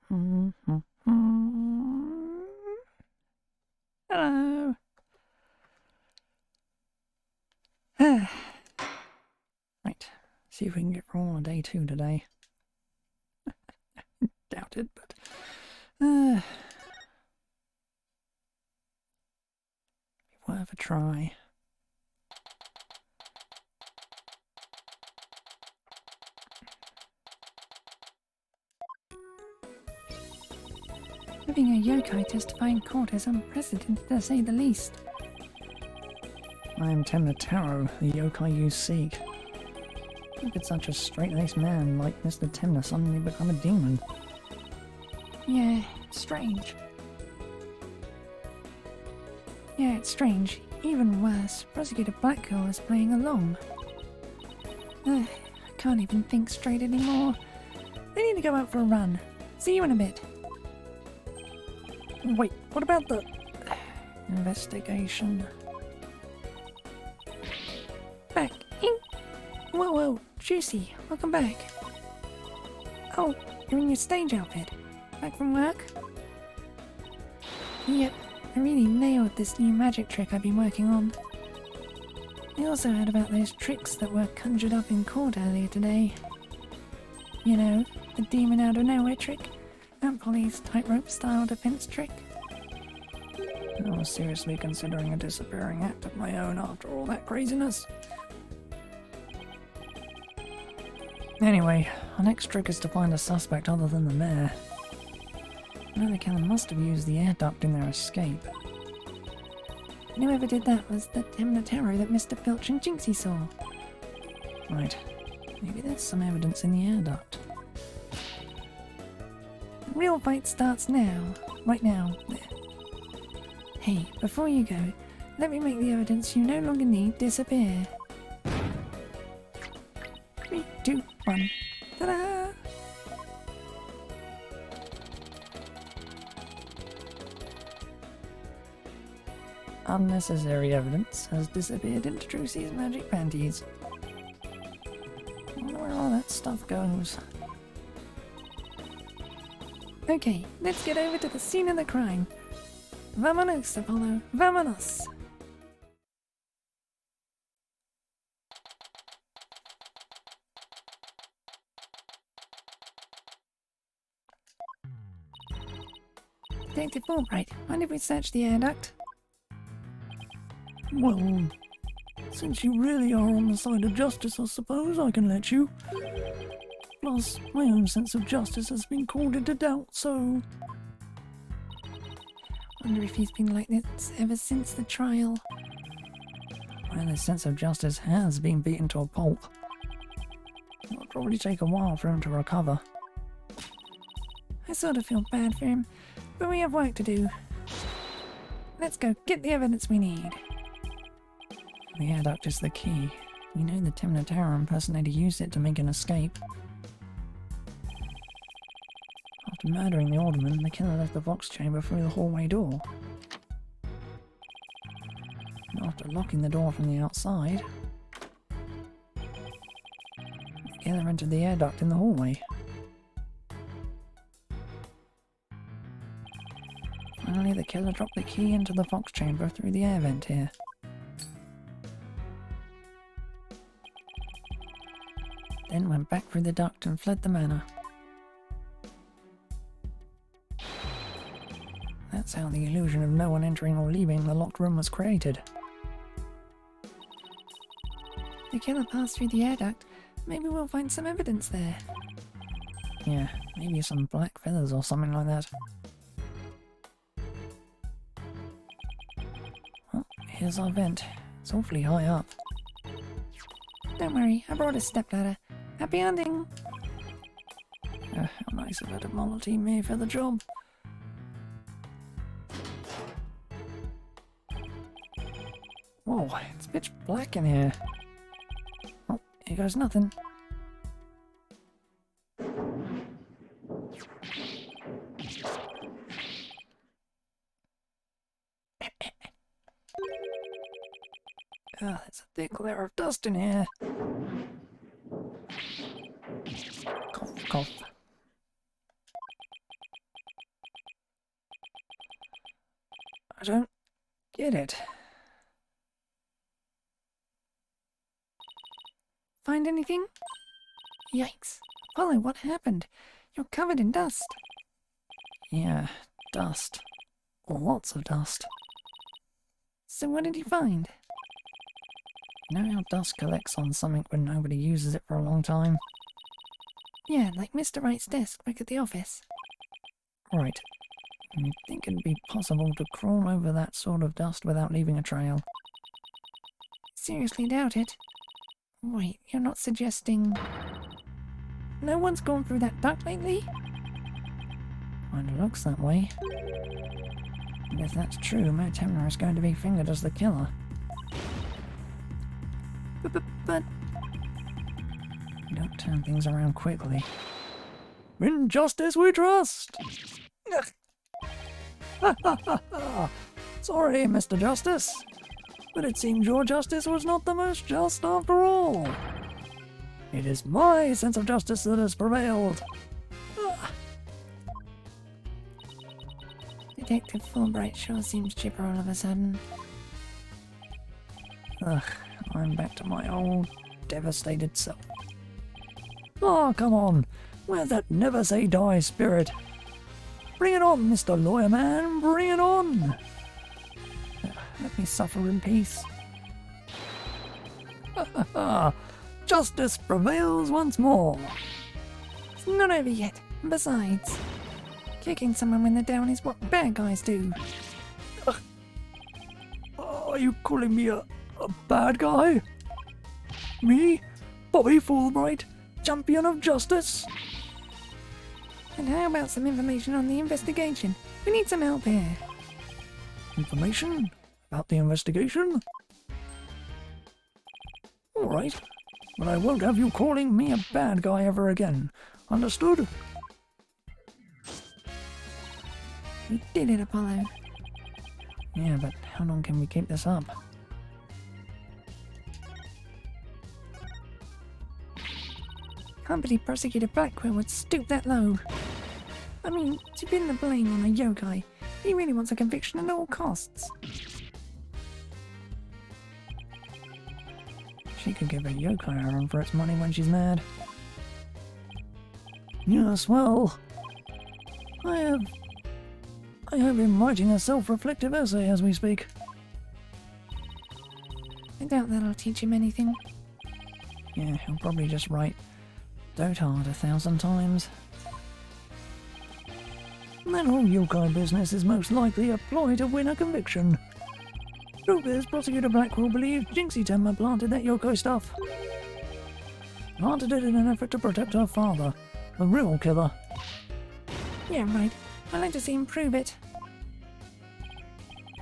Hello. Right, see if we can get through all of day 2 today. Doubt it, but worth a try. Having a yokai testify in court is unprecedented, to say the least. I am Temna Taro, the yokai you seek. How could such a straight-laced man like Mr. Temna suddenly become a demon? Yeah, strange. Yeah, it's strange. Even worse, Prosecutor Black Girl is playing along. I can't even think straight anymore. I need to go out for a run. See you in a bit. Wait, what about the investigation? Back in. Whoa, whoa, Juicy, welcome back. Oh, you're in your stage outfit. Back from work? Yep, I really nailed this new magic trick I've been working on. I also heard about those tricks that were conjured up in court earlier today. You know, the demon out of nowhere trick. Aunt Polly's tightrope style defense trick. I was seriously considering a disappearing act of my own after all that craziness. Anyway, our next trick is to find a suspect other than the mayor. I know the killer must have used the air duct in their escape. And whoever did that was the Temna Taro that Mr. Filch and Jinxie saw. Right, maybe there's some evidence in the air duct. The real fight starts now. Right now. Hey, before you go, let me make the evidence you no longer need disappear. 3, 2, 1. Ta-da! Unnecessary evidence has disappeared into Drusie's magic panties. I wonder where all that stuff goes. Okay, let's get over to the scene of the crime. Vamonos, Apollo, vamonos! Detective Wright, mind if we search the air duct? Well, since you really are on the side of justice, I suppose I can let you. Plus, my own sense of justice has been called into doubt, so... Wonder if he's been like this ever since the trial. Well, his sense of justice has been beaten to a pulp. It'll probably take a while for him to recover. I sort of feel bad for him, but we have work to do. Let's go get the evidence we need. The air duct is the key. We know the Temna Taro impersonator used it to make an escape. After murdering the alderman, the killer left the Vox chamber through the hallway door. And after locking the door from the outside, the killer entered the air duct in the hallway. Finally, the killer dropped the key into the Vox chamber through the air vent here. Then went back through the duct and fled the manor. That's how the illusion of no one entering or leaving the locked room was created. The killer passed through the air duct. Maybe we'll find some evidence there. Yeah, maybe some black feathers or something like that. Well, here's our vent. It's awfully high up. Don't worry, I brought a stepladder. Happy hunting! How nice of her to volunteer me for the job. Whoa, it's pitch black in here. Oh, here goes nothing. Ah, there's a thick layer of dust in here. Cough, cough. don't get it. Find anything? Yikes. Apollo, what happened? You're covered in dust. Yeah, dust. Lots of dust. So what did you find? You know how dust collects on something when nobody uses it for a long time? Yeah, like Mr. Wright's desk back at the office. Right. You think it'd be possible to crawl over that sort of dust without leaving a trail? Seriously doubt it. Wait, you're not suggesting... No one's gone through that duct lately? Kinda looks that way. And if that's true, Temna is going to be fingered as the killer. But... Don't turn things around quickly. In justice we trust! Sorry, Mr. Justice, but it seems your justice was not the most just after all. It is my sense of justice that has prevailed. Detective Fulbright sure seems chipper all of a sudden. Ugh, I'm back to my old, devastated self. Oh, come on, where's that never say die spirit? Bring it on, Mr. Lawyer Man, bring it on! Let me suffer in peace. Justice prevails once more. It's not over yet. Besides, kicking someone when they're down is what bad guys do. Are you calling me a bad guy? Me? Bobby Fulbright, champion of justice? And how about some information on the investigation? We need some help here. Information? About the investigation? Alright, but I won't have you calling me a bad guy ever again. Understood? We did it, Apollo. Yeah, but how long can we keep this up? Can't believe Prosecutor Blackwell would stoop that low. I mean, to pin the blame on a yokai, he really wants a conviction at all costs. She could give a yokai a run for its money when she's mad. Yes, well, I have him writing a self-reflective essay as we speak. I doubt that'll teach him anything. Yeah, he'll probably just write dotard 1,000 times. That whole yokai business is most likely a ploy to win a conviction. Truth is, Prosecutor Blackwell believes Jinxie Tenma planted that yokai stuff. Planted it in an effort to protect her father, the real killer. Yeah, right. I'd like to see him prove it.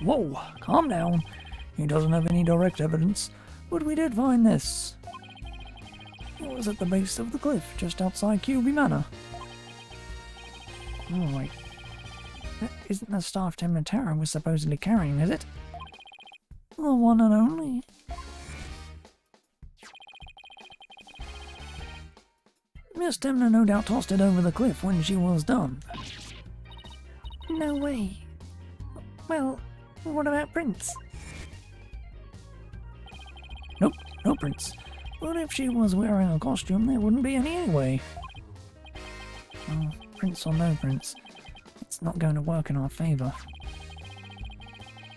Whoa, calm down. He doesn't have any direct evidence, but we did find this. It was at the base of the cliff, just outside QB Manor. Alright. That isn't the staff Temnatara was supposedly carrying, is it? The one and only. Miss Temna no doubt tossed it over the cliff when she was done. No way. Well, what about Prince? Nope, no prints. But if she was wearing a costume, there wouldn't be any anyway. Oh, prints or no prints, it's not going to work in our favour.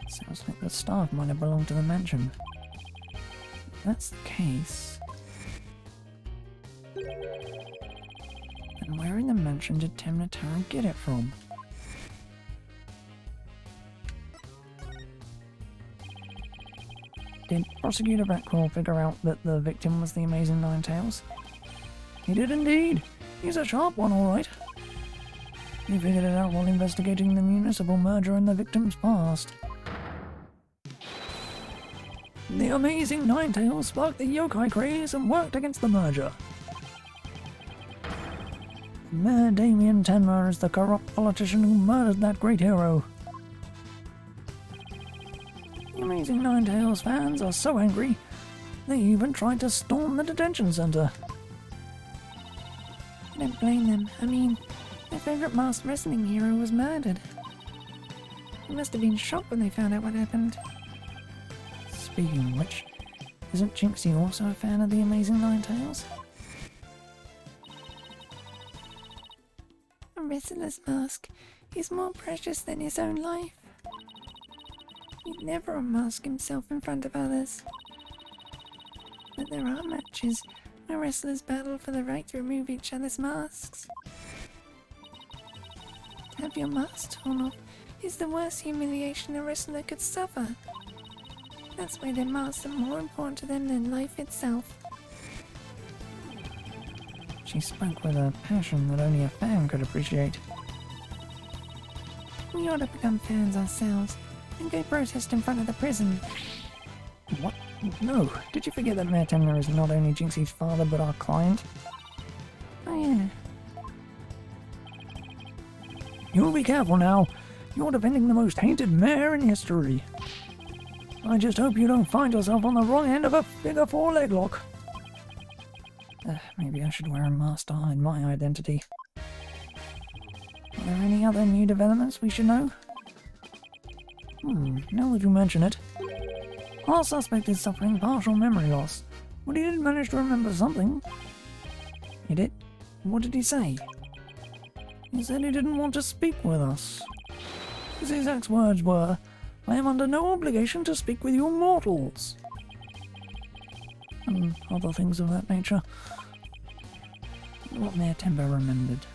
Sounds like the staff might have belonged to the mansion. If that's the case, then where in the mansion did Temnatara get it from? Did Prosecutor Blackwell figure out that the victim was the Amazing Ninetales? He did indeed. He's a sharp one, all right. He figured it out while investigating the municipal merger and the victim's past. The Amazing Ninetales sparked the yokai craze and worked against the merger. Mayor Damien Tenma is the corrupt politician who murdered that great hero. The Amazing Ninetales fans are so angry, they even tried to storm the detention center. I don't blame them. I mean, their favourite masked wrestling hero was murdered. They must have been shocked when they found out what happened. Speaking of which, isn't Jinxie also a fan of the Amazing Nine Tails? A wrestler's mask is more precious than his own life. He'd never unmask himself in front of others. But there are matches where wrestlers battle for the right to remove each other's masks. To have your mask torn off is the worst humiliation a wrestler could suffer. That's why their masks are more important to them than life itself. She spoke with a passion that only a fan could appreciate. We ought to become fans ourselves and go protest in front of the prison. What? No. Did you forget that Mayor Temner is not only Jinxie's father but our client? Oh yeah. You'll be careful now. You're defending the most hated mayor in history. I just hope you don't find yourself on the wrong end of a figure four leg lock. Maybe I should wear a mask to hide my identity. Are there any other new developments we should know? Now that you mention it. Our suspect is suffering partial memory loss, but he did manage to remember something. He did? What did he say? He said he didn't want to speak with us. His exact words were, "I am under no obligation to speak with you mortals." And other things of that nature. What Mayor Timber remembered.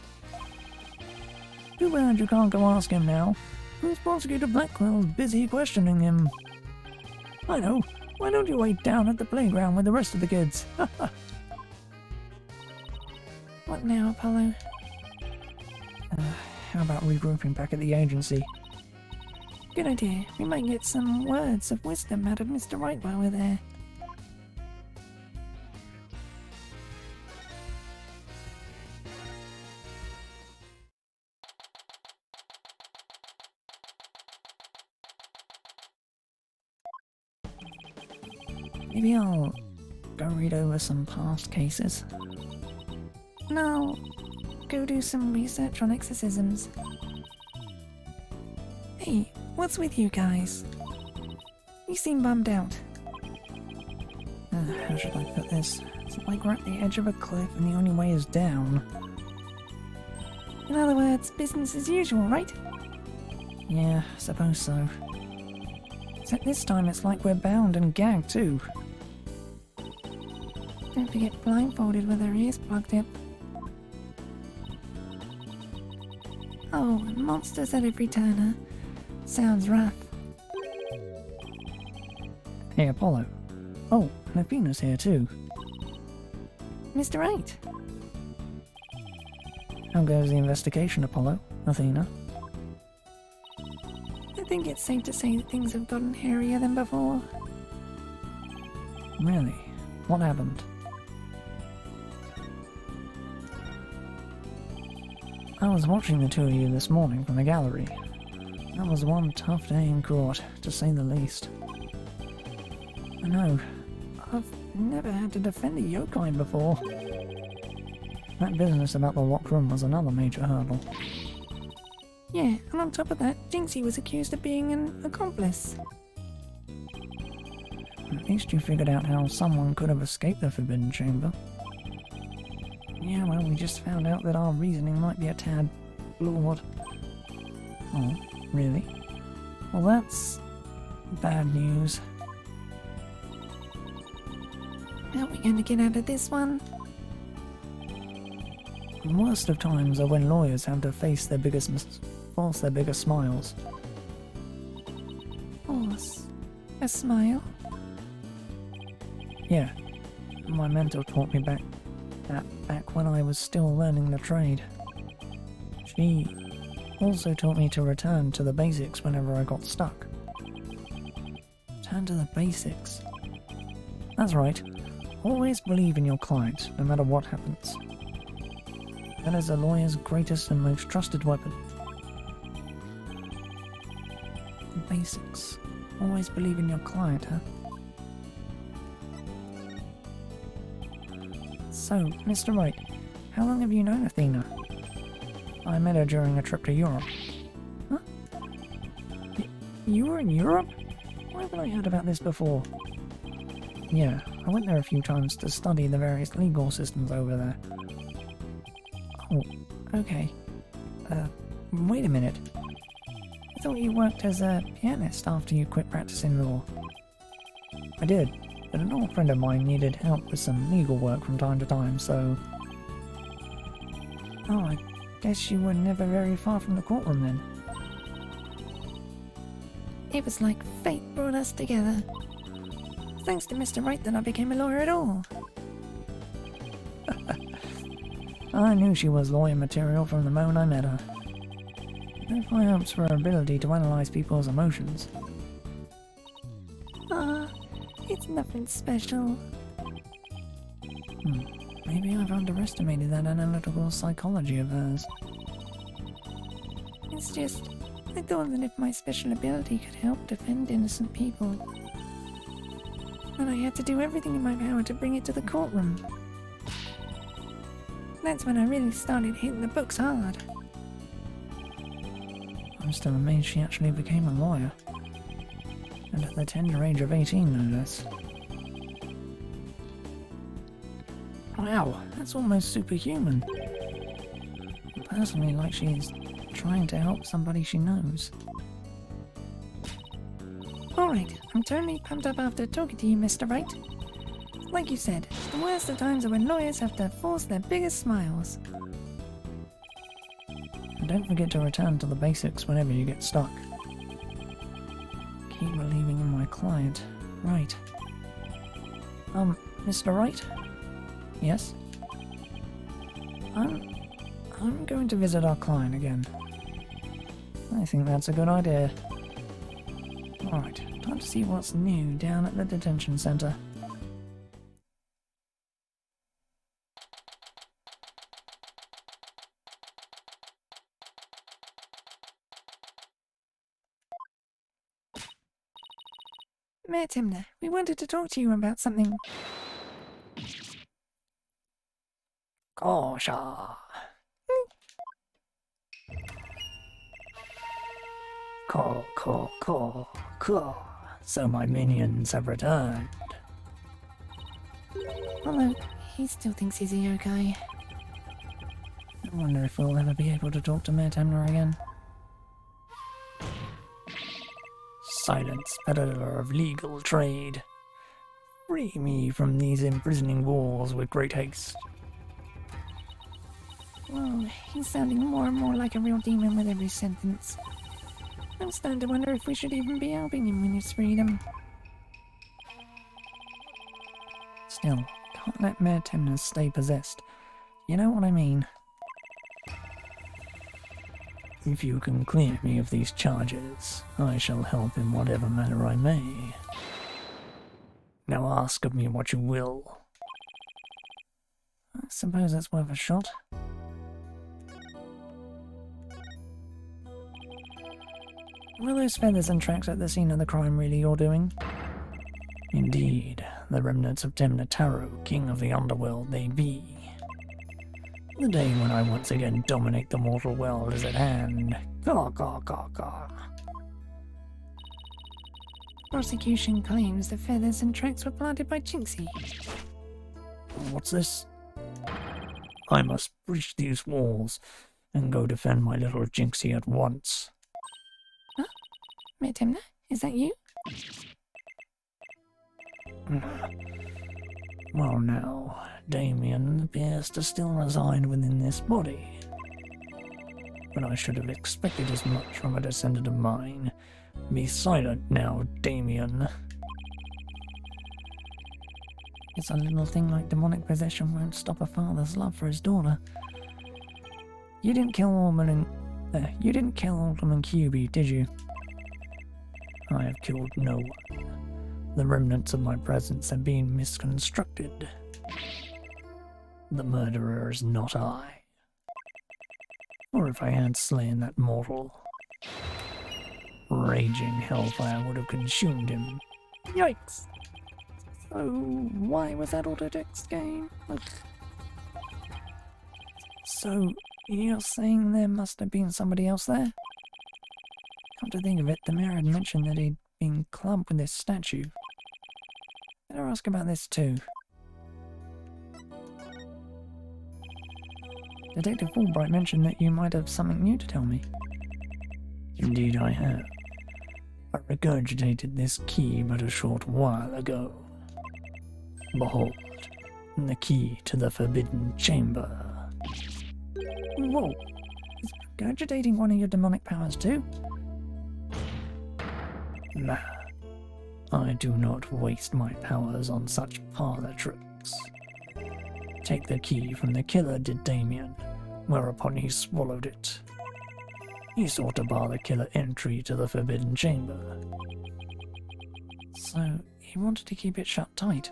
Too bad you can't go ask him now. Miss Prosecutor Blackwell's busy questioning him. I know. Why don't you wait down at the playground with the rest of the kids? What now, Apollo? How about regrouping back at the agency? Good idea. We might get some words of wisdom out of Mr. Wright while we're there. Maybe I'll go read over some past cases. And I'll go do some research on exorcisms. Hey, what's with you guys? You seem bummed out. How should I put this? It's like we're at the edge of a cliff and the only way is down. In other words, business as usual, right? Yeah, suppose so. Except this time it's like we're bound and gagged too. Don't forget blindfolded with our ears plugged up. Oh, monsters at every turn, huh? Sounds rough. Hey, Apollo. Oh, and Athena's here too. Mr. Wright. How goes the investigation, Apollo? Athena? I think it's safe to say that things have gotten hairier than before. Really? What happened? I was watching the two of you this morning from the gallery. That was one tough day in court, to say the least. I know. I've never had to defend a yokai before. That business about the locked room was another major hurdle. Yeah, and on top of that, Jinxie was accused of being an accomplice. At least you figured out how someone could have escaped the Forbidden Chamber. Yeah, well, we just found out that our reasoning might be a tad flawed. Oh, really? Well, that's bad news. How are we going to get out of this one? The worst of times are when lawyers have to face their biggest force their biggest smiles. Force a smile? Yeah, my mentor taught me back when I was still learning the trade. She also taught me to return to the basics whenever I got stuck. Return to the basics. That's right. Always believe in your client, no matter what happens. That is a lawyer's greatest and most trusted weapon. The basics. Always believe in your client, huh? So, Mr. Wright, how long have you known Athena? I met her during a trip to Europe. Huh? You were in Europe? Why haven't I heard about this before? Yeah, I went there a few times to study the various legal systems over there. Oh, okay. Wait a minute. I thought you worked as a pianist after you quit practicing law. I did, but an old friend of mine needed help with some legal work from time to time, so... Oh, I guess you were never very far from the courtroom then. It was like fate brought us together. Thanks to Mr. Wright that I became a lawyer at all. I knew she was lawyer material from the moment I met her. I have high hopes for her ability to analyze people's emotions. It's nothing special. Maybe I've underestimated that analytical psychology of hers. It's just, I thought that if my special ability could help defend innocent people, then I had to do everything in my power to bring it to the courtroom. That's when I really started hitting the books hard. I'm still amazed she actually became a lawyer. And at the tender age of 18, no less. Wow, that's almost superhuman. Personally, like she's trying to help somebody she knows. Alright, I'm totally pumped up after talking to you, Mr. Wright. Like you said, the worst of times are when lawyers have to force their biggest smiles. And don't forget to return to the basics whenever you get stuck. Keep believing in my client. Right. Mr. Wright? Yes? I'm going to visit our client again. I think that's a good idea. Alright, time to see what's new down at the detention center. Mayor Timner, we wanted to talk to you about something. Caw. Caw. So my minions have returned. Although, he still thinks he's a yokai. I wonder if we'll ever be able to talk to Mayor Temner again. Silence, peddler of legal trade. Free me from these imprisoning walls with great haste. Well, he's sounding more and more like a real demon with every sentence. I'm starting to wonder if we should even be helping him win his freedom. Still, can't let Mayor Temner stay possessed. You know what I mean? If you can clear me of these charges, I shall help in whatever manner I may. Now ask of me what you will. I suppose it's worth a shot. Were those feathers and tracks at the scene of the crime really your doing? Indeed, the remnants of Temner Taro, king of the underworld, they be. The day when I once again dominate the mortal world is at hand. Caw. Prosecution claims the feathers and tracks were planted by Jinxie. What's this? I must breach these walls and go defend my little Jinxie at once. Huh? Mayor Timner, is that you? Well now, Damien appears to still reside within this body. But I should have expected as much from a descendant of mine. Be silent now, Damien. It's a little thing like demonic possession won't stop a father's love for his daughter. You didn't kill Alderman QB, did you? I have killed no one. The remnants of my presence have been misconstructed. The murderer is not I. Or if I had slain that mortal, raging hellfire would have consumed him. Yikes! So, why was that autotext game? So, you're saying there must have been somebody else there? to think of it, the mayor had mentioned that he'd been clubbed with this statue. Better ask about this too. Detective Fulbright mentioned that you might have something new to tell me. Indeed I have. I regurgitated this key but a short while ago. Behold, the key to the forbidden chamber. Whoa! Is regurgitating one of your demonic powers too? Nah. I do not waste my powers on such parlor tricks. Take the key from the killer, did Damien, whereupon he swallowed it. He sought to bar the killer entry to the forbidden chamber. So, he wanted to keep it shut tight.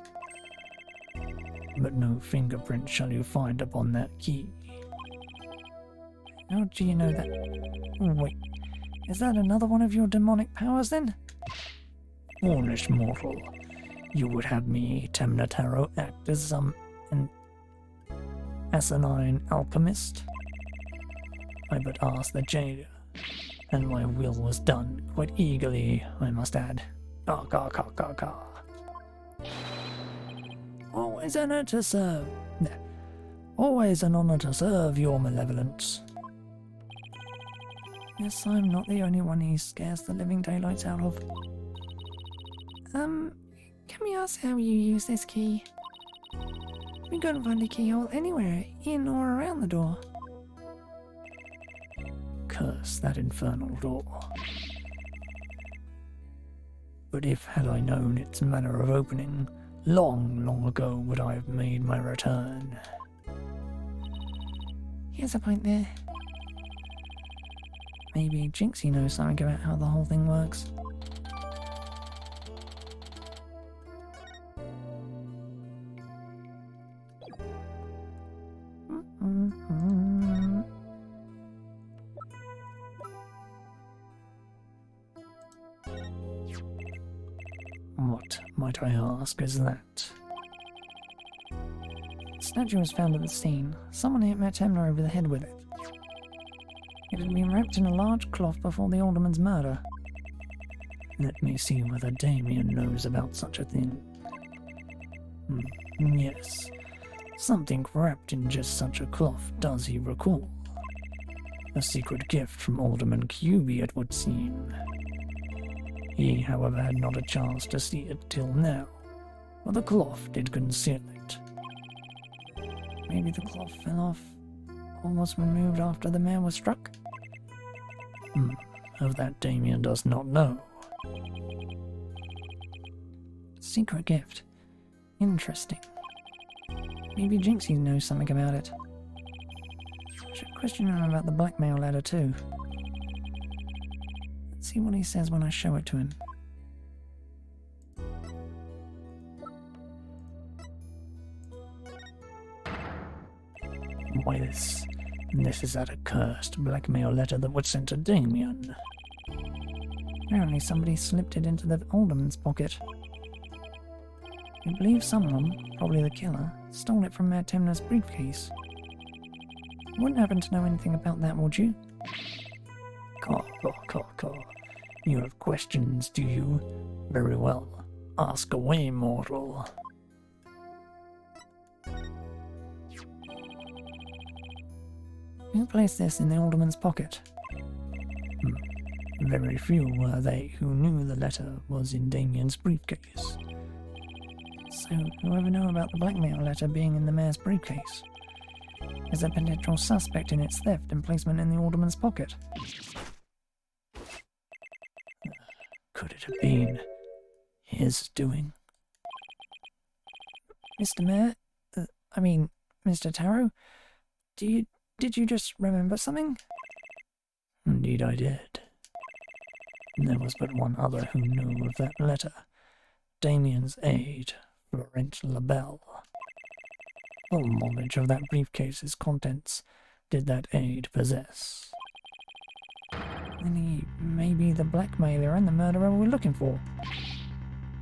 But no fingerprint shall you find upon that key. How do you know that? Wait, is that another one of your demonic powers then? Foolish mortal, you would have me, Temnotaro, act as some asinine alchemist? I but asked the jailer, and my will was done, quite eagerly, I must add. Always an honor to serve. Always an honor to serve your malevolence. Yes, I'm not the only one he scares the living daylights out of. Can we ask how you use this key? We couldn't find a keyhole anywhere, in or around the door. Curse that infernal door. But if had I known its manner of opening, long ago would I have made my return. Here's a point there. Maybe Jinxie knows something about how the whole thing works. What, might I ask, is that? The statue was found at the scene. Someone hit Matemna over the head with it. It had been wrapped in a large cloth before the alderman's murder. Let me see whether Damien knows about such a thing. Yes, something wrapped in just such a cloth does he recall. A secret gift from Alderman Cuby, it would seem. He, however, had not a chance to see it till now, for the cloth did conceal it. Maybe the cloth fell off, or was removed after the man was struck? Of that Damien does not know. Secret gift. Interesting. Maybe Jinxie knows something about it. Should question him about the blackmail letter too. Let's see what he says when I show it to him. Why this is that accursed blackmail letter that was sent to Damien. Apparently somebody slipped it into the alderman's pocket. I believe someone, probably the killer, stole it from Matemna's briefcase. You wouldn't happen to know anything about that, would you? Caw. You have questions, do you? Very well. Ask away, mortal. Who placed this in the alderman's pocket? Very few were they who knew the letter was in Damien's briefcase. So, whoever knew about the blackmail letter being in the mayor's briefcase is a potential suspect in its theft and placement in the alderman's pocket. Could it have been his doing? Mr. Mayor? Mr. Taro? Did you just remember something? Indeed I did. There was but one other who knew of that letter. Damien's aide, Florent Labelle. Full knowledge of that briefcase's contents did that aide possess. Then he may be the blackmailer and the murderer we're looking for.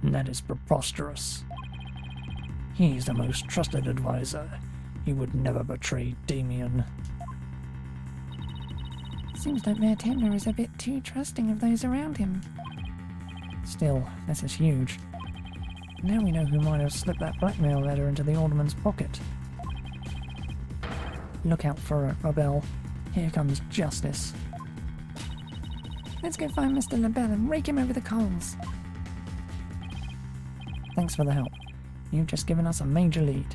That is preposterous. He's the most trusted advisor. He would never betray Damien. Seems like Mayor Taylor is a bit too trusting of those around him. Still, this is huge. Now we know who might have slipped that blackmail letter into the Alderman's pocket. Look out for her, Belle. Here comes justice. Let's go find Mr. LaBelle and rake him over the coals. Thanks for the help. You've just given us a major lead.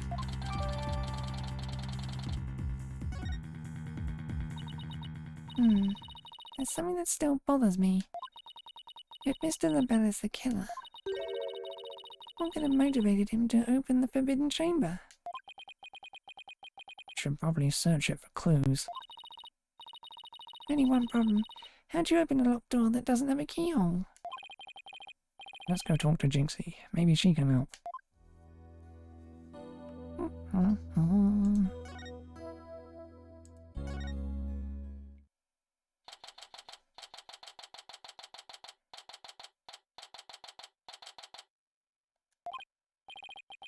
There's something that still bothers me. If Mr. LaBelle is the killer, what could have motivated him to open the forbidden chamber? Should probably search it for clues. Only one problem. How'd you open a locked door that doesn't have a keyhole? Let's go talk to Jinxie. Maybe she can help.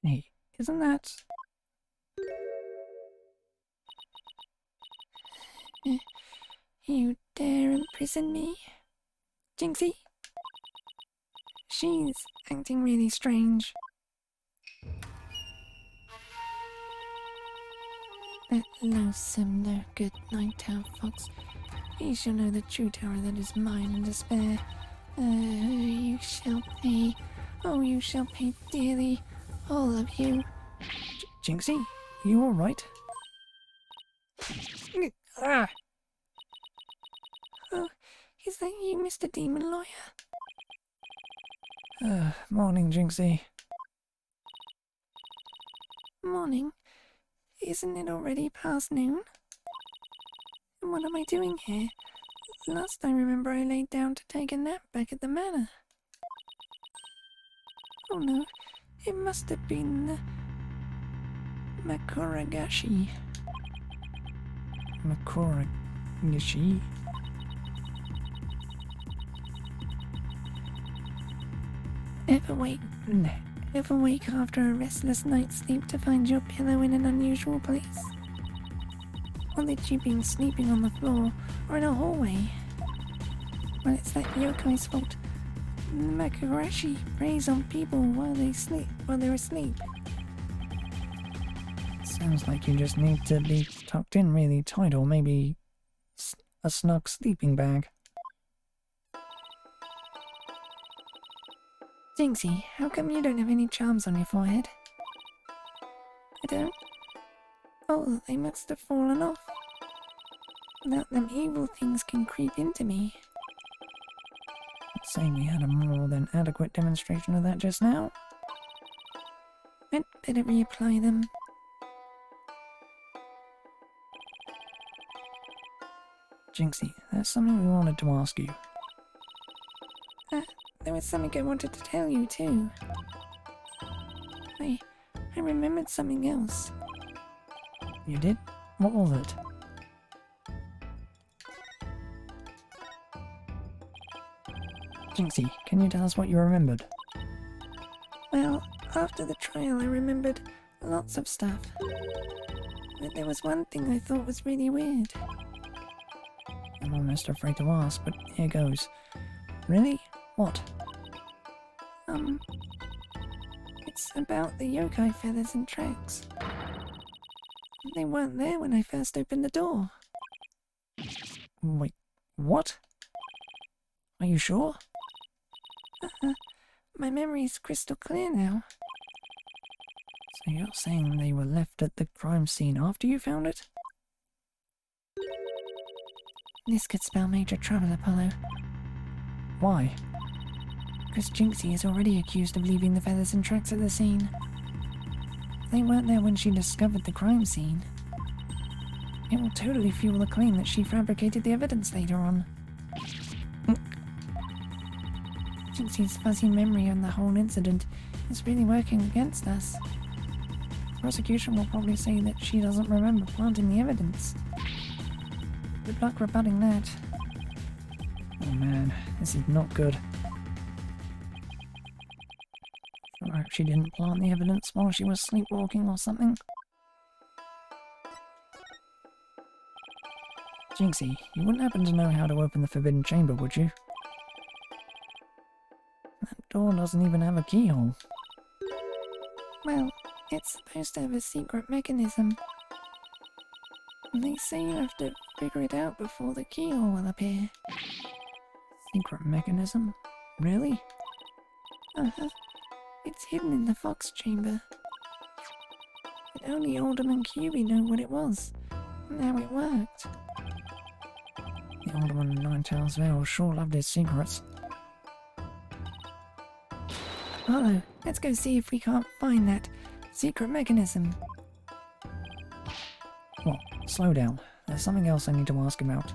Hey, isn't that... You dare imprison me? Jinxie? She's acting really strange. That loathsome, no-good night owl fox. He shall know the true terror that is mine in despair. You shall pay. Oh, you shall pay dearly. All of you. Jinxie, you alright? Ah! Oh, is that you, Mr. Demon Lawyer? Morning, Jinxie. Morning. Isn't it already past noon? And what am I doing here? Last I remember I laid down to take a nap back at the manor. Oh no, it must have been Makuragashi. Makuragashi? Ever wake after a restless night's sleep to find your pillow in an unusual place? Or that you've been sleeping on the floor or in a hallway? Well, it's that yokai's fault. Makurashi preys on people while they're asleep. Sounds like you just need to be tucked in really tight, or maybe a snug sleeping bag. Jinxie, how come you don't have any charms on your forehead? I don't? Oh, they must have fallen off. Without them, evil things can creep into me. I'd say we had a more than adequate demonstration of that just now. I'd better reapply them. Jinxie, there's something we wanted to ask you. There was something I wanted to tell you too. I remembered something else. You did? What was it? Jinxie, can you tell us what you remembered? Well, after the trial I remembered lots of stuff. But there was one thing I thought was really weird. I'm almost afraid to ask, but here goes. Really? What? It's about the yokai feathers and tracks. They weren't there when I first opened the door. Wait, what? Are you sure? My memory's crystal clear now. So you're saying they were left at the crime scene after you found it? This could spell major trouble, Apollo. Why? Because Jinxie is already accused of leaving the feathers and tracks at the scene. They weren't there when she discovered the crime scene. It will totally fuel the claim that she fabricated the evidence later on. Jinxie's fuzzy memory on the whole incident is really working against us. The prosecution will probably say that she doesn't remember planting the evidence. Good luck rebutting that. Oh man, this is not good. I hope she didn't plant the evidence while she was sleepwalking or something. Jinxie, you wouldn't happen to know how to open the forbidden chamber, would you? That door doesn't even have a keyhole. Well, it's supposed to have a secret mechanism. And they say you have to figure it out before the keyhole will appear. Secret mechanism? Really? Uh-huh. It's hidden in the fox chamber. But only Alderman QB know what it was, and how it worked. The Alderman in Ninetales Vale sure loved his secrets. Hello, let's go see if we can't find that secret mechanism. What? Slow down. There's something else I need to ask about.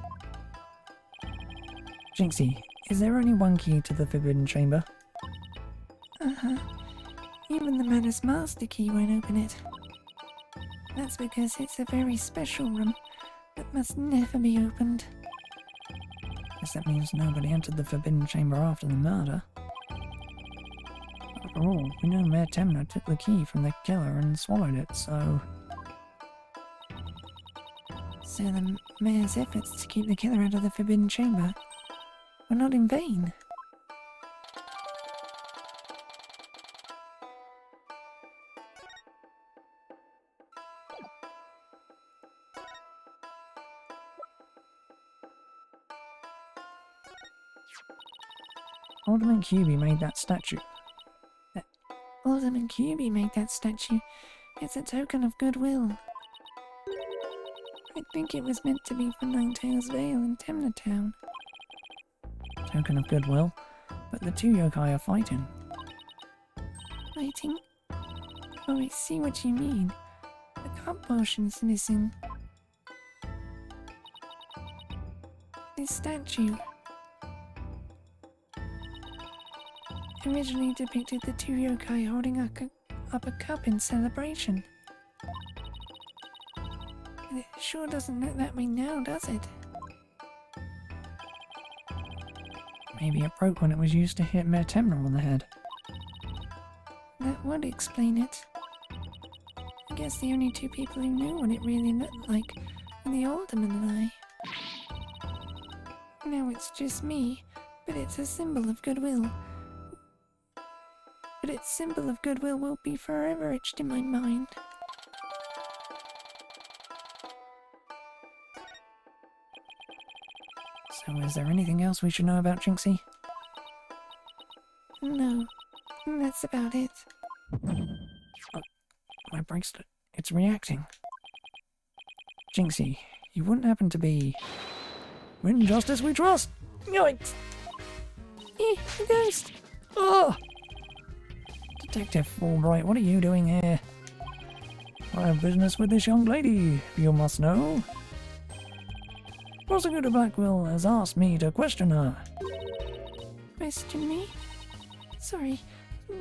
Jinxie, is there only one key to the forbidden chamber? Uh-huh. Even the Manus Master key won't open it. That's because it's a very special room that must never be opened. Guess that means nobody entered the forbidden chamber after the murder. After all, we know Mayor Temna took the key from the killer and swallowed it, so... So the mayor's efforts to keep the killer out of the forbidden chamber were not in vain. Alderman QB made that statue. Alderman QB made that statue. It's a token of goodwill. I think it was meant to be for Ninetales Vale in Temna Town. Token of goodwill? But the two yokai are fighting. Fighting? Oh, I see what you mean. The cup portion's missing. This statue originally depicted the two yokai holding up a cup in celebration. It sure doesn't look that way now, does it? Maybe it broke when it was used to hit Mayor Temna on the head. That would explain it. I guess the only two people who knew what it really looked like were the Alderman and I. Now it's just me, but it's a symbol of goodwill. But its symbol of goodwill will be forever etched in my mind. So is there anything else we should know about Jinxie? No, that's about it. Oh, my bracelet. It's reacting. Jinxie, you wouldn't happen to be... In justice we trust! Yoinks! A ghost! Oh! Detective Wright, what are you doing here? I have business with this young lady, you must know. Prosecutor Blackwell has asked me to question her. Question me? Sorry,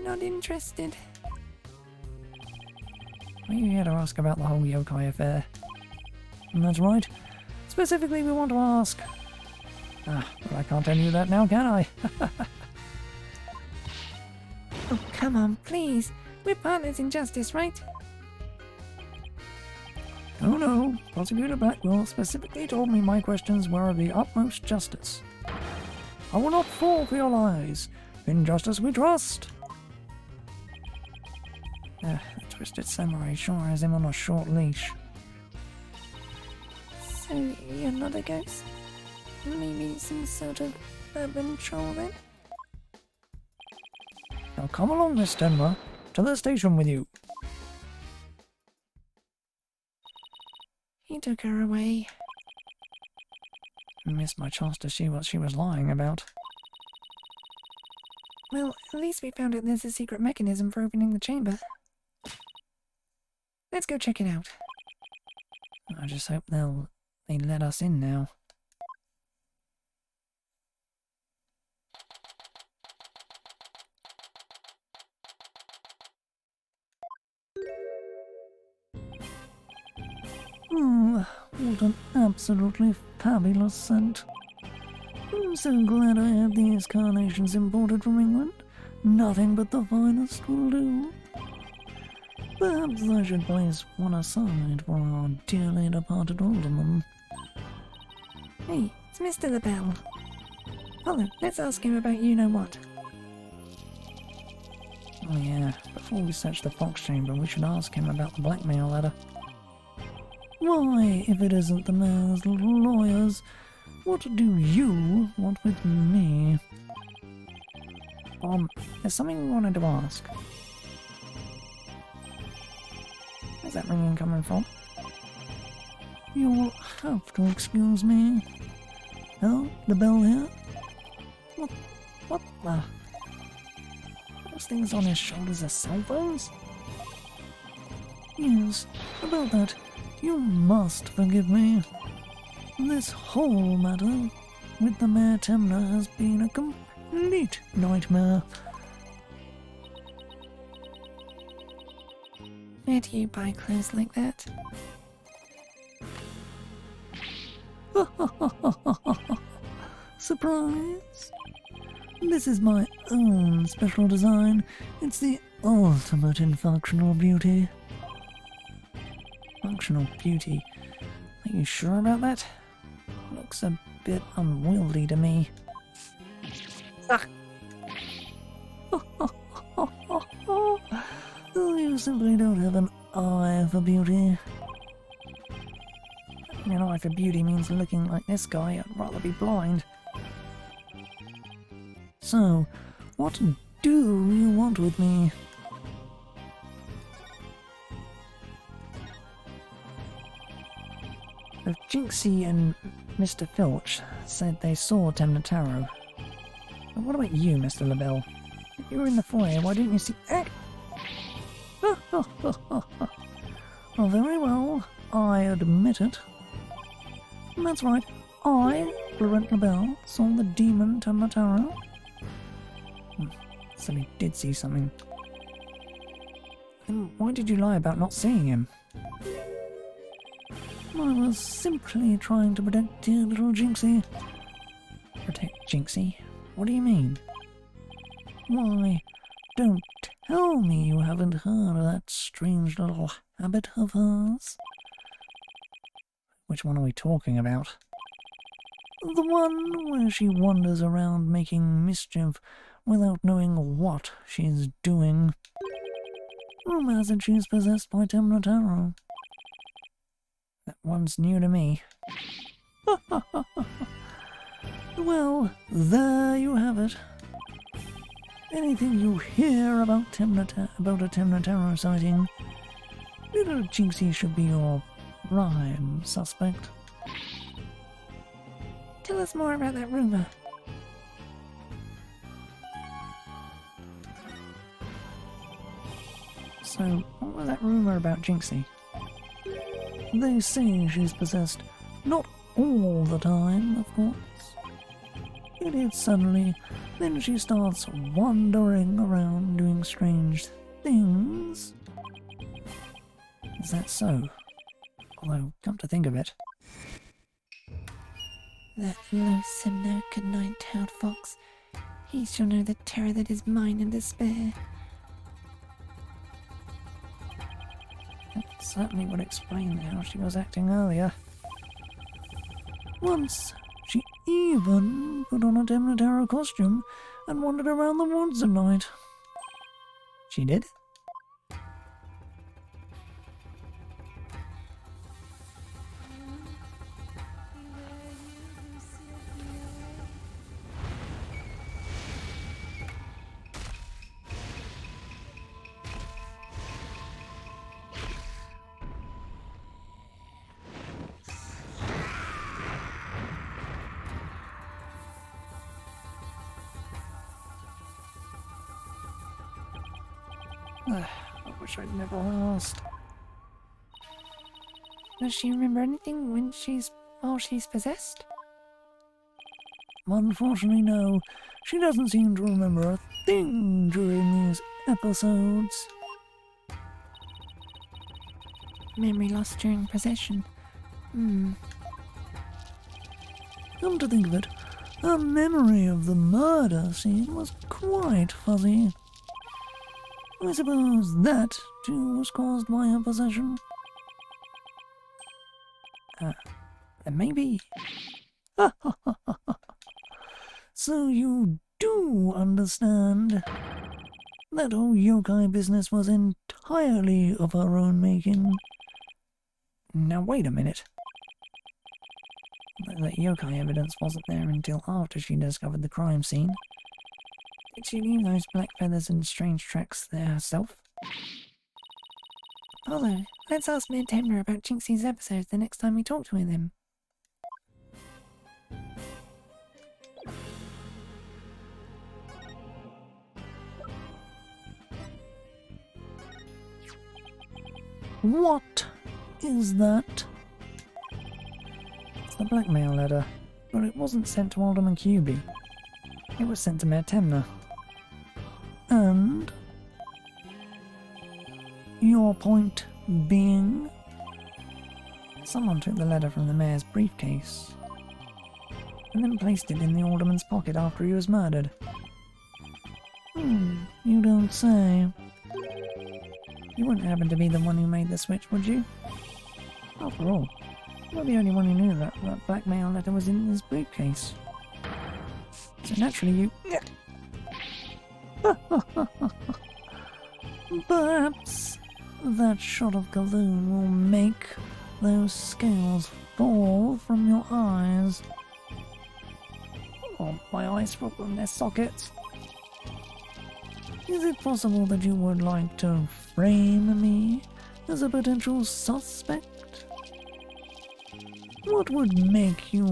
not interested. Are you here to ask about the whole yokai affair? That's right. Specifically, we want to ask... but I can't tell you that now, can I? Oh, come on, please. We're partners in justice, right? Oh no, Prosecutor Blackwell specifically told me my questions were of the utmost justice. I will not fall for your lies. In justice we trust. The Twisted Samurai sure has him on a short leash. So, you're not a ghost? Maybe some sort of urban troll then? Now come along, Miss Tenma. To the station with you. He took her away. Missed my chance to see what she was lying about. Well, at least we found out there's a secret mechanism for opening the chamber. Let's go check it out. I just hope they let us in now. What an absolutely fabulous scent. I'm so glad I have these carnations imported from England. Nothing but the finest will do. Perhaps I should place one aside for our dearly departed alderman. Hey, it's Mr. LaBelle. Hello, let's ask him about you-know-what. Oh yeah, before we search the fox chamber, we should ask him about the blackmail letter. Why, if it isn't the mayor's little lawyers, what do you want with me? There's something we wanted to ask. Where's that ringing coming from? You'll have to excuse me. Hello, the bell here? What the? Those things on his shoulders are cell phones? Yes, about that, you must forgive me. This whole matter with the Mayor Temner has been a complete nightmare. Where do you buy clothes like that? Surprise! This is my own special design. It's the ultimate in functional beauty. Functional beauty? Are you sure about that? Looks a bit unwieldy to me. Ah. You simply don't have an eye for beauty. An eye for beauty means looking like this guy. I'd rather be blind. So, what do you want with me? If Jinxie and Mr. Filch said they saw Temnotaro. But what about you, Mr. LaBelle? If you were in the foyer, why didn't you see... Well, very well, I admit it. That's right, I, Laurent LaBelle, saw the demon Temnotaro. So he did see something. Then why did you lie about not seeing him? I was simply trying to protect dear little Jinxie. Protect Jinxie? What do you mean? Why, don't tell me you haven't heard of that strange little habit of hers. Which one are we talking about? The one where she wanders around making mischief without knowing what she's doing. Rumor has it she's possessed by Temnotaro. That one's new to me. Well, there you have it. Anything you hear about a Temnotaro sighting, little Jinxie should be your prime suspect. Tell us more about that rumor. So, what was that rumor about Jinxie? They say she's possessed. Not all the time, of course. It is suddenly, then she starts wandering around doing strange things. Is that so? Although, come to think of it. That loathsome, no good-night-tailed fox. He shall know the terror that is mine in despair. That certainly would explain how she was acting earlier. Once, she even put on a Temnotaro costume and wandered around the woods at night. She did? I wish I'd never asked. Does she remember anything while she's possessed? Unfortunately, no. She doesn't seem to remember a thing during these episodes. Memory lost during possession. Come to think of it, her memory of the murder scene was quite fuzzy. I suppose that, too, was caused by her possession. Then maybe... So you do understand that whole yokai business was entirely of her own making. Now wait a minute. That yokai evidence wasn't there until after she discovered the crime scene. Did she leave those black feathers and strange tracks there herself? Although, let's ask Mayor Temner about Jinxie's episodes the next time we talk to him. What is that? It's the blackmail letter, but it wasn't sent to Alderman Cuby. It was sent to Mayor Temner. And your point being? Someone took the letter from the mayor's briefcase and then placed it in the alderman's pocket after he was murdered. You don't say. You wouldn't happen to be the one who made the switch, would you? After all, you're the only one who knew that blackmail letter was in his briefcase. So naturally you... Perhaps that shot of Galoon will make those scales fall from your eyes. Or my eyes fall from their sockets. Is it possible that you would like to frame me as a potential suspect? What would make you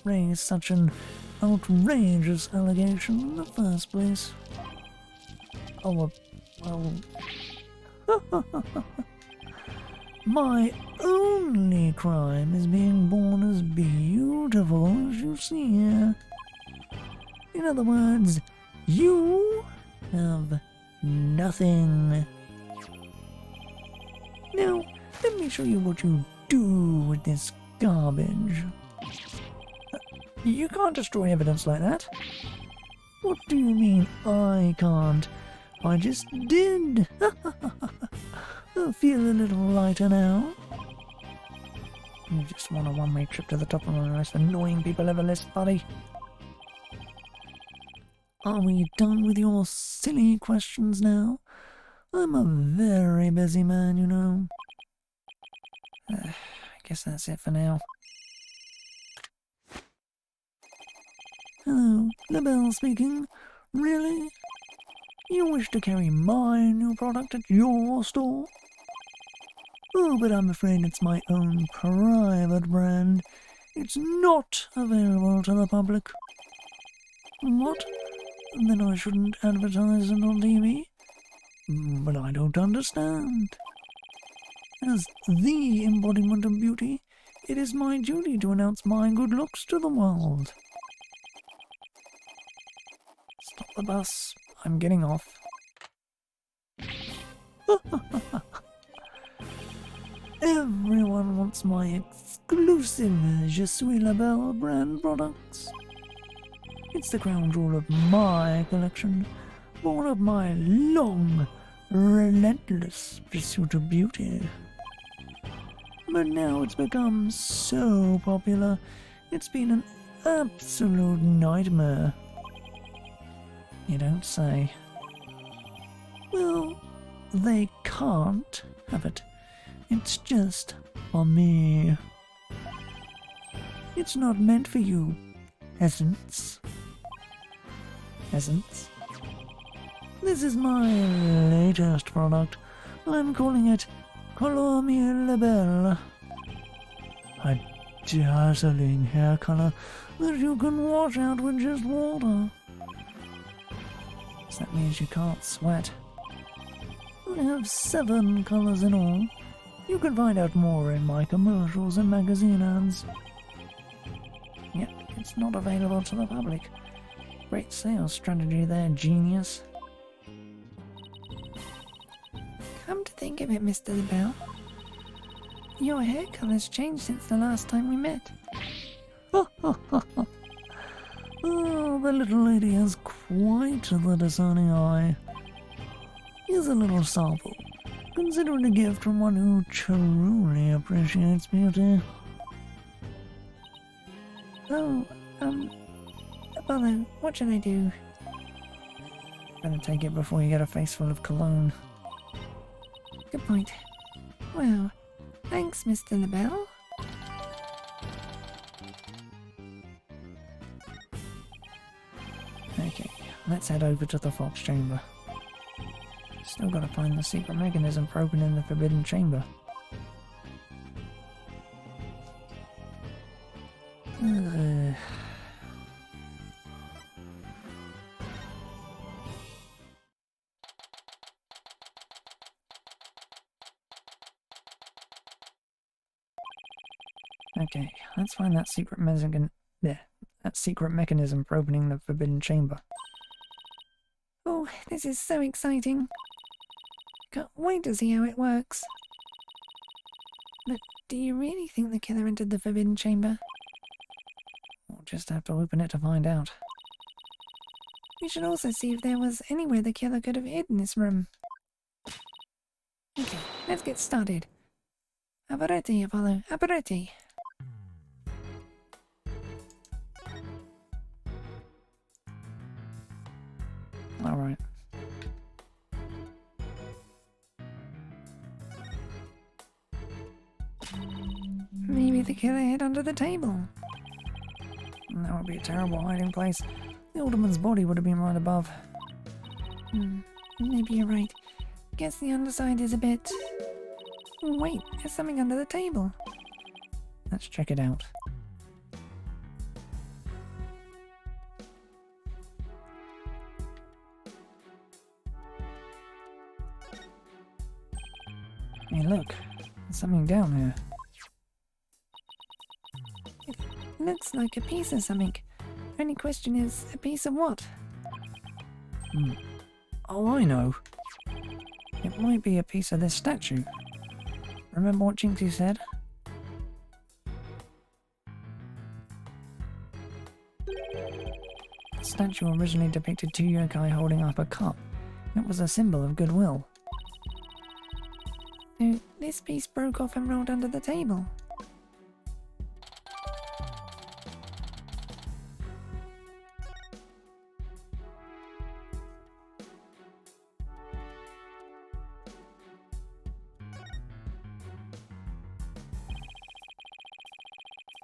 raise such an outrageous allegation in the first place? Oh, well... My only crime is being born as beautiful as you see here. In other words, you have nothing. Now, let me show you what you do with this garbage. You can't destroy evidence like that. What do you mean I can't? I just did. I feel a little lighter now. You just want a one-way trip to the top of one of the most annoying people ever list, buddy. Are we done with your silly questions now? I'm a very busy man, you know. I guess that's it for now. Hello, LaBelle speaking. Really? You wish to carry my new product at your store? Oh, but I'm afraid it's my own private brand. It's not available to the public. What? Then I shouldn't advertise it on TV? But I don't understand. As the embodiment of beauty, it is my duty to announce my good looks to the world. Stop the bus. I'm getting off. Everyone wants my exclusive Je suis la Belle brand products. It's the crown jewel of my collection, born of my long, relentless pursuit of beauty. But now it's become so popular, it's been an absolute nightmare. You don't say. Well, they can't have it. It's just for me. It's not meant for you, Essence. Essence? This is my latest product. I'm calling it Color Me La Belle. A dazzling hair color that you can wash out with just water. So that means you can't sweat. I have 7 colors in all. You can find out more in my commercials and magazine ads. Yep, it's not available to the public. Great sales strategy there, genius. Come to think of it, Mr. LaBelle, your hair colour's changed since the last time we met. Oh, the little lady has quite the discerning eye. Here's a little sample. Consider it a gift from one who truly appreciates beauty. Oh, Apollo, what should I do? Better take it before you get a face full of cologne. Good point. Well, thanks, Mr. LaBelle. Okay, let's head over to the Fox Chamber. Still gotta find the secret mechanism for opening the Forbidden Chamber. Okay, let's find that secret mechanism for opening the Forbidden Chamber. Oh, this is so exciting. Can't wait to see how it works. But do you really think the killer entered the Forbidden Chamber? We'll just have to open it to find out. We should also see if there was anywhere the killer could have hidden this room. Okay, let's get started. Apparati, Apollo, apparati. Alright. Maybe the killer hid under the table. That would be a terrible hiding place. The Alderman's body would have been right above. Maybe you're right. Guess the underside is a bit... Wait, there's something under the table. Let's check it out. Hey look, there's something down here. It looks like a piece of something. Only question is, a piece of what? Oh, I know. It might be a piece of this statue. Remember what Jinxie said? The statue originally depicted two yokai holding up a cup. It was a symbol of goodwill. So this piece broke off and rolled under the table.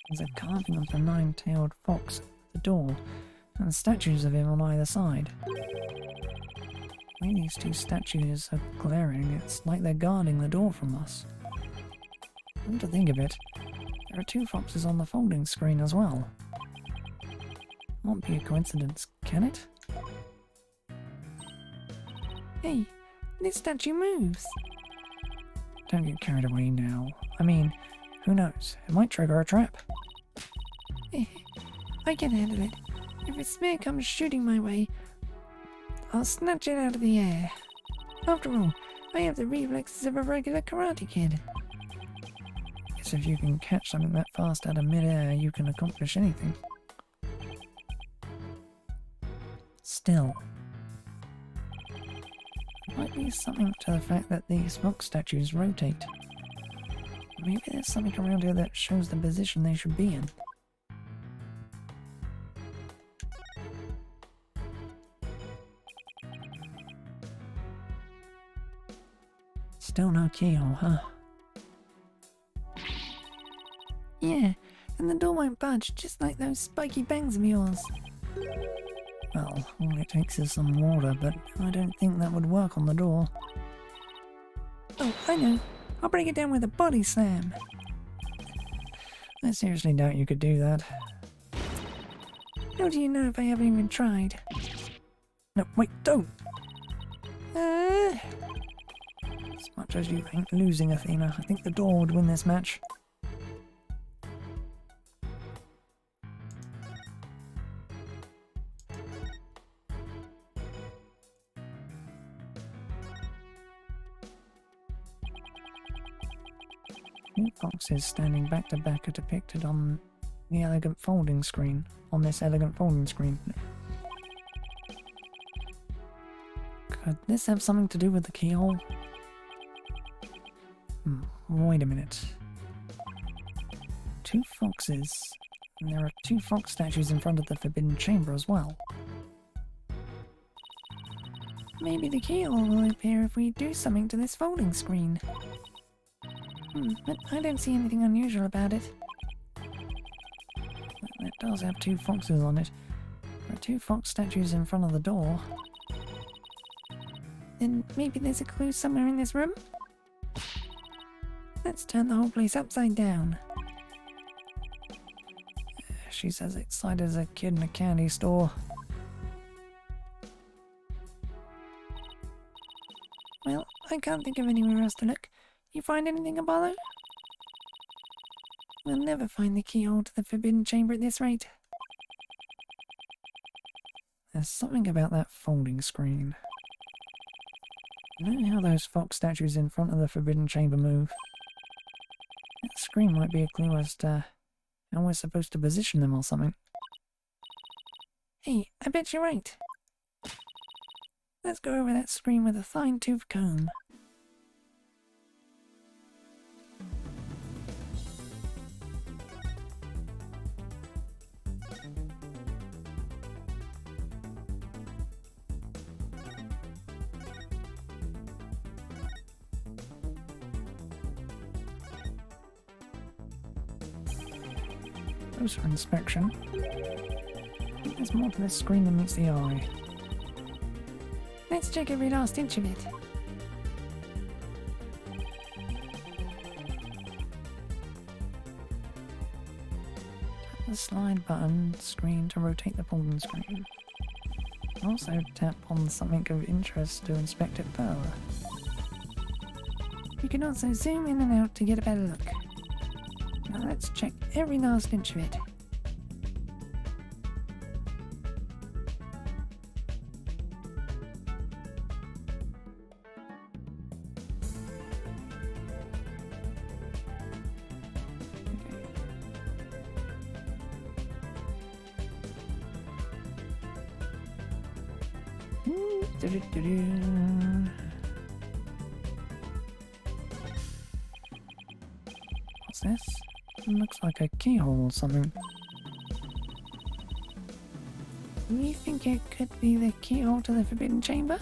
There's a carving of the nine-tailed fox at the door, and statues of him on either side. The way these two statues are glaring, it's like they're guarding the door from us. Come to think of it, there are two foxes on the folding screen as well. Won't be a coincidence, can it? Hey, this statue moves. Don't get carried away now. I mean, who knows? It might trigger a trap. I can handle it. If a spear comes shooting my way, I'll snatch it out of the air. After all, I have the reflexes of a regular karate kid. Guess if you can catch something that fast out of mid-air, you can accomplish anything. Still, might be something to the fact that these fox statues rotate. Maybe there's something around here that shows the position they should be in. Still no keyhole, huh? Yeah, and the door won't budge, just like those spiky bangs of yours. Well, all it takes is some water, but I don't think that would work on the door. Oh, I know. I'll break it down with a body slam. I seriously doubt you could do that. How do you know if I haven't even tried? No, wait, don't! As much as you ain't losing, Athena, I think the door would win this match. Two foxes standing back to back are depicted on the elegant folding screen. On this elegant folding screen. Could this have something to do with the keyhole? Wait a minute. Two foxes And there are 2 fox statues in front of the forbidden chamber as well. Maybe the keyhole will appear if we do something to this folding screen. But I don't see anything unusual about it. It does have 2 foxes on it. There are 2 fox statues in front of the door. Then maybe there's a clue somewhere in this room? Let's turn the whole place upside down. She's as excited as a kid in a candy store. Well, I can't think of anywhere else to look. You find anything, Apollo? We'll never find the keyhole to the forbidden chamber at this rate. There's something about that folding screen. You know how those fox statues in front of the forbidden chamber move? That screen might be a clue as to how we're supposed to position them or something. Hey, I bet you're right. Let's go over that screen with a fine-tooth comb. Closer inspection. There's more to this screen than meets the eye. Let's check every last inch of it. The slide button screen to rotate the folding screen. Also tap on something of interest to inspect it further. You can also zoom in and out to get a better look. Now let's check every last inch of it. What's this? It looks like a keyhole or something. Do you think it could be the keyhole to the forbidden chamber?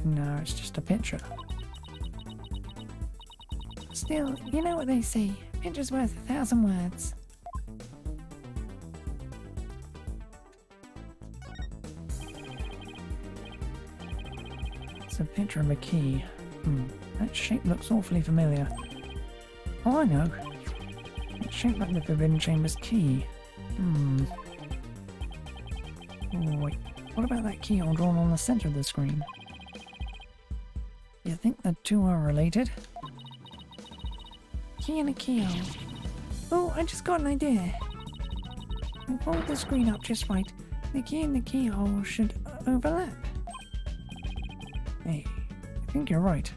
No, it's just a picture. Still, you know what they say, picture's worth 1,000 words. It's a picture of a key. That shape looks awfully familiar. Oh, I know. It's shaped like the forbidden chamber's key. Oh, wait. What about that keyhole drawn on the center of the screen? You think the two are related? Key and a keyhole. Oh, I just got an idea. We fold the screen up just right. The key and the keyhole should overlap. Hey, I think you're right.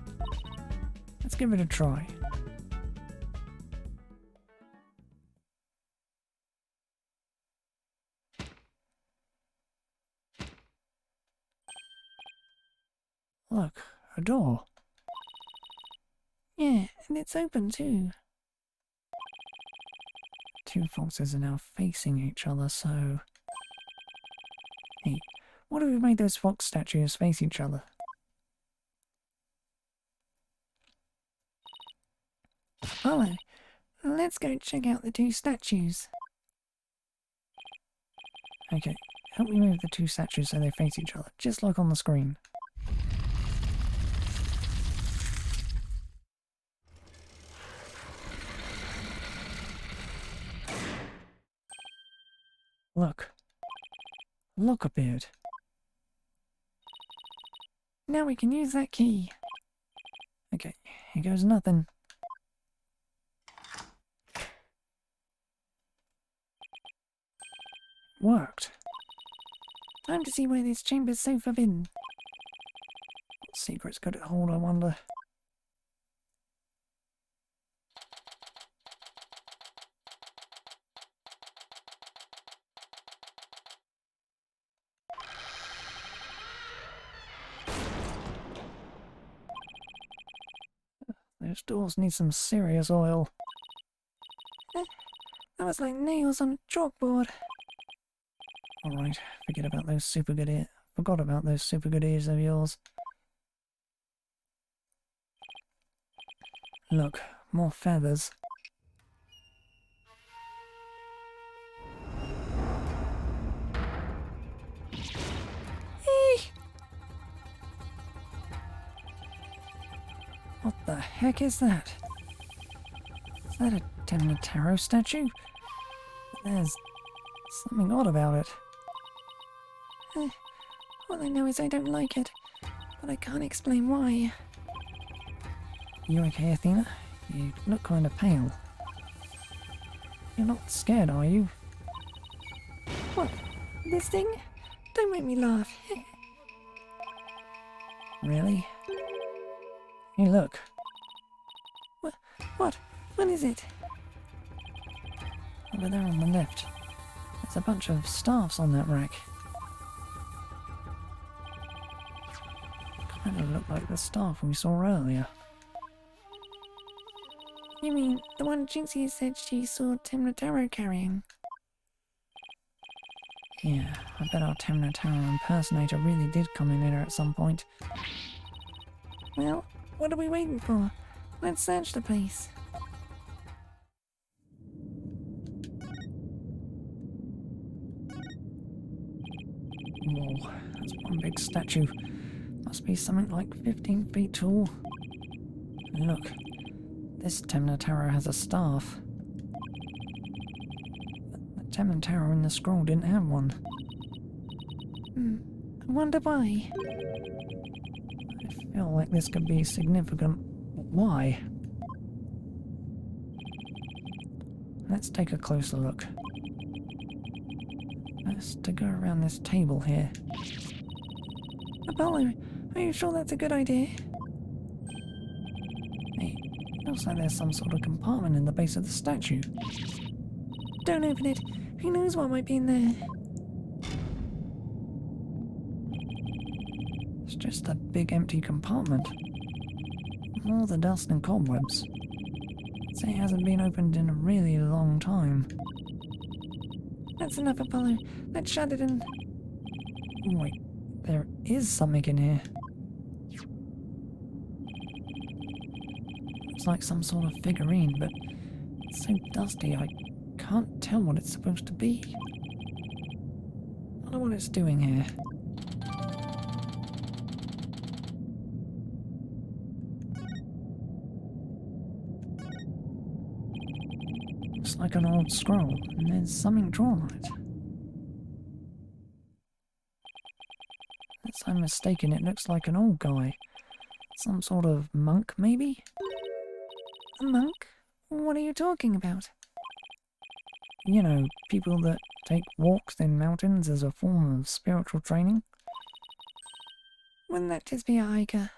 Let's give it a try. Look, a door. Yeah, and it's open too. Two foxes are now facing each other, so... Hey, what if we made those fox statues face each other? Follow. Let's go check out the two statues. Okay, help me move the two statues so they face each other, just like on the screen. Look. Lock appeared. Now we can use that key. Okay, here goes nothing. Worked. Time to see why this chamber's so forbidden. What secrets could it hold, I wonder? Those doors need some serious oil. That was like nails on a chalkboard. Alright, forgot about those super good ears of yours. Look, more feathers. What the heck is that? Is that a Temnotaro statue? There's something odd about it. All I know is I don't like it, but I can't explain why. You okay, Athena? You look kind of pale. You're not scared, are you? What? This thing? Don't make me laugh. Really? Hey, look. What? What is it? Over there on the left. There's a bunch of staffs on that rack. Kind of look like the staff we saw earlier. You mean the one Jinxie said she saw Temnotaro carrying? Yeah, I bet our Temnotaro impersonator really did come in here at some point. Well, what are we waiting for? Let's search the place. Whoa, that's one big statue. Must be something like 15 feet tall. Look, this Temnotaro has a staff. But the Temnotaro in the scroll didn't have one. I wonder why. I feel like this could be significant. Why? Let's take a closer look. Let's to go around this table here. Apollo, are you sure that's a good idea? Hey, looks like there's some sort of compartment in the base of the statue. Don't open it. Who knows what might be in there? It's just a big empty compartment. All the dust and cobwebs. I'd say it hasn't been opened in a really long time. That's enough, Apollo. Let's shut it and... Wait, there is something in here. Looks like some sort of figurine, but it's so dusty I can't tell what it's supposed to be. I don't know what it's doing here. Looks like an old scroll, and there's something drawn on it. Unless I'm mistaken, it looks like an old guy. Some sort of monk, maybe? A monk? What are you talking about? You know, people that take walks in mountains as a form of spiritual training. Wouldn't that just be a hiker?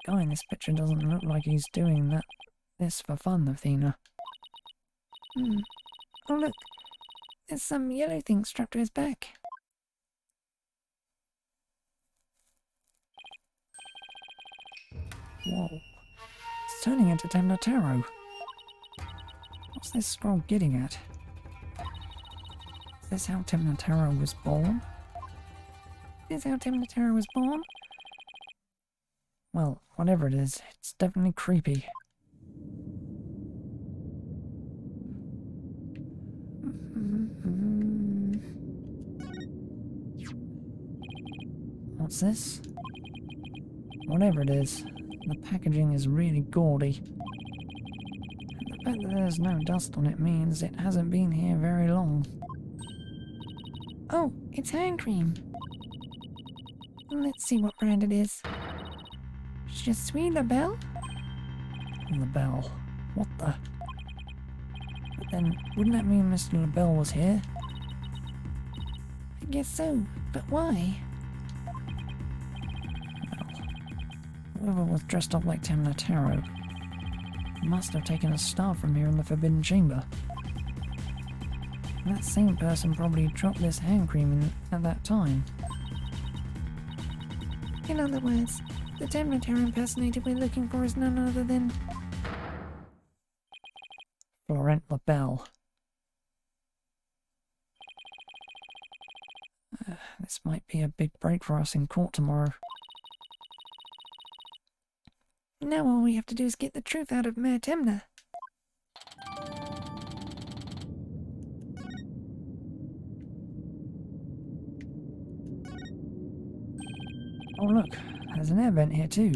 The guy in this picture doesn't look like he's doing this for fun, Athena. Oh look, there's some yellow thing strapped to his back. Whoa. It's turning into Temnotaro. What's this scroll getting at? Is this how Temnotaro was born? Is this how Temnotaro was born? Well, whatever it is, it's definitely creepy. What's this? Whatever it is, the packaging is really gaudy. And the fact that there's no dust on it means it hasn't been here very long. Oh, it's hand cream. Let's see what brand it is. Je suis la belle? The bell. What the? But then, wouldn't that mean Mr. LaBelle was here? I guess so, but why? Whoever was dressed up like Temnotaro must have taken a star from here in the Forbidden Chamber. That same person probably dropped this hand cream in at that time. In other words, the Temnotaro impersonator we're looking for is none other than... Laurent LaBelle. This might be a big break for us in court tomorrow. Now all we have to do is get the truth out of Mayor Temna. Oh look, there's an air vent here too.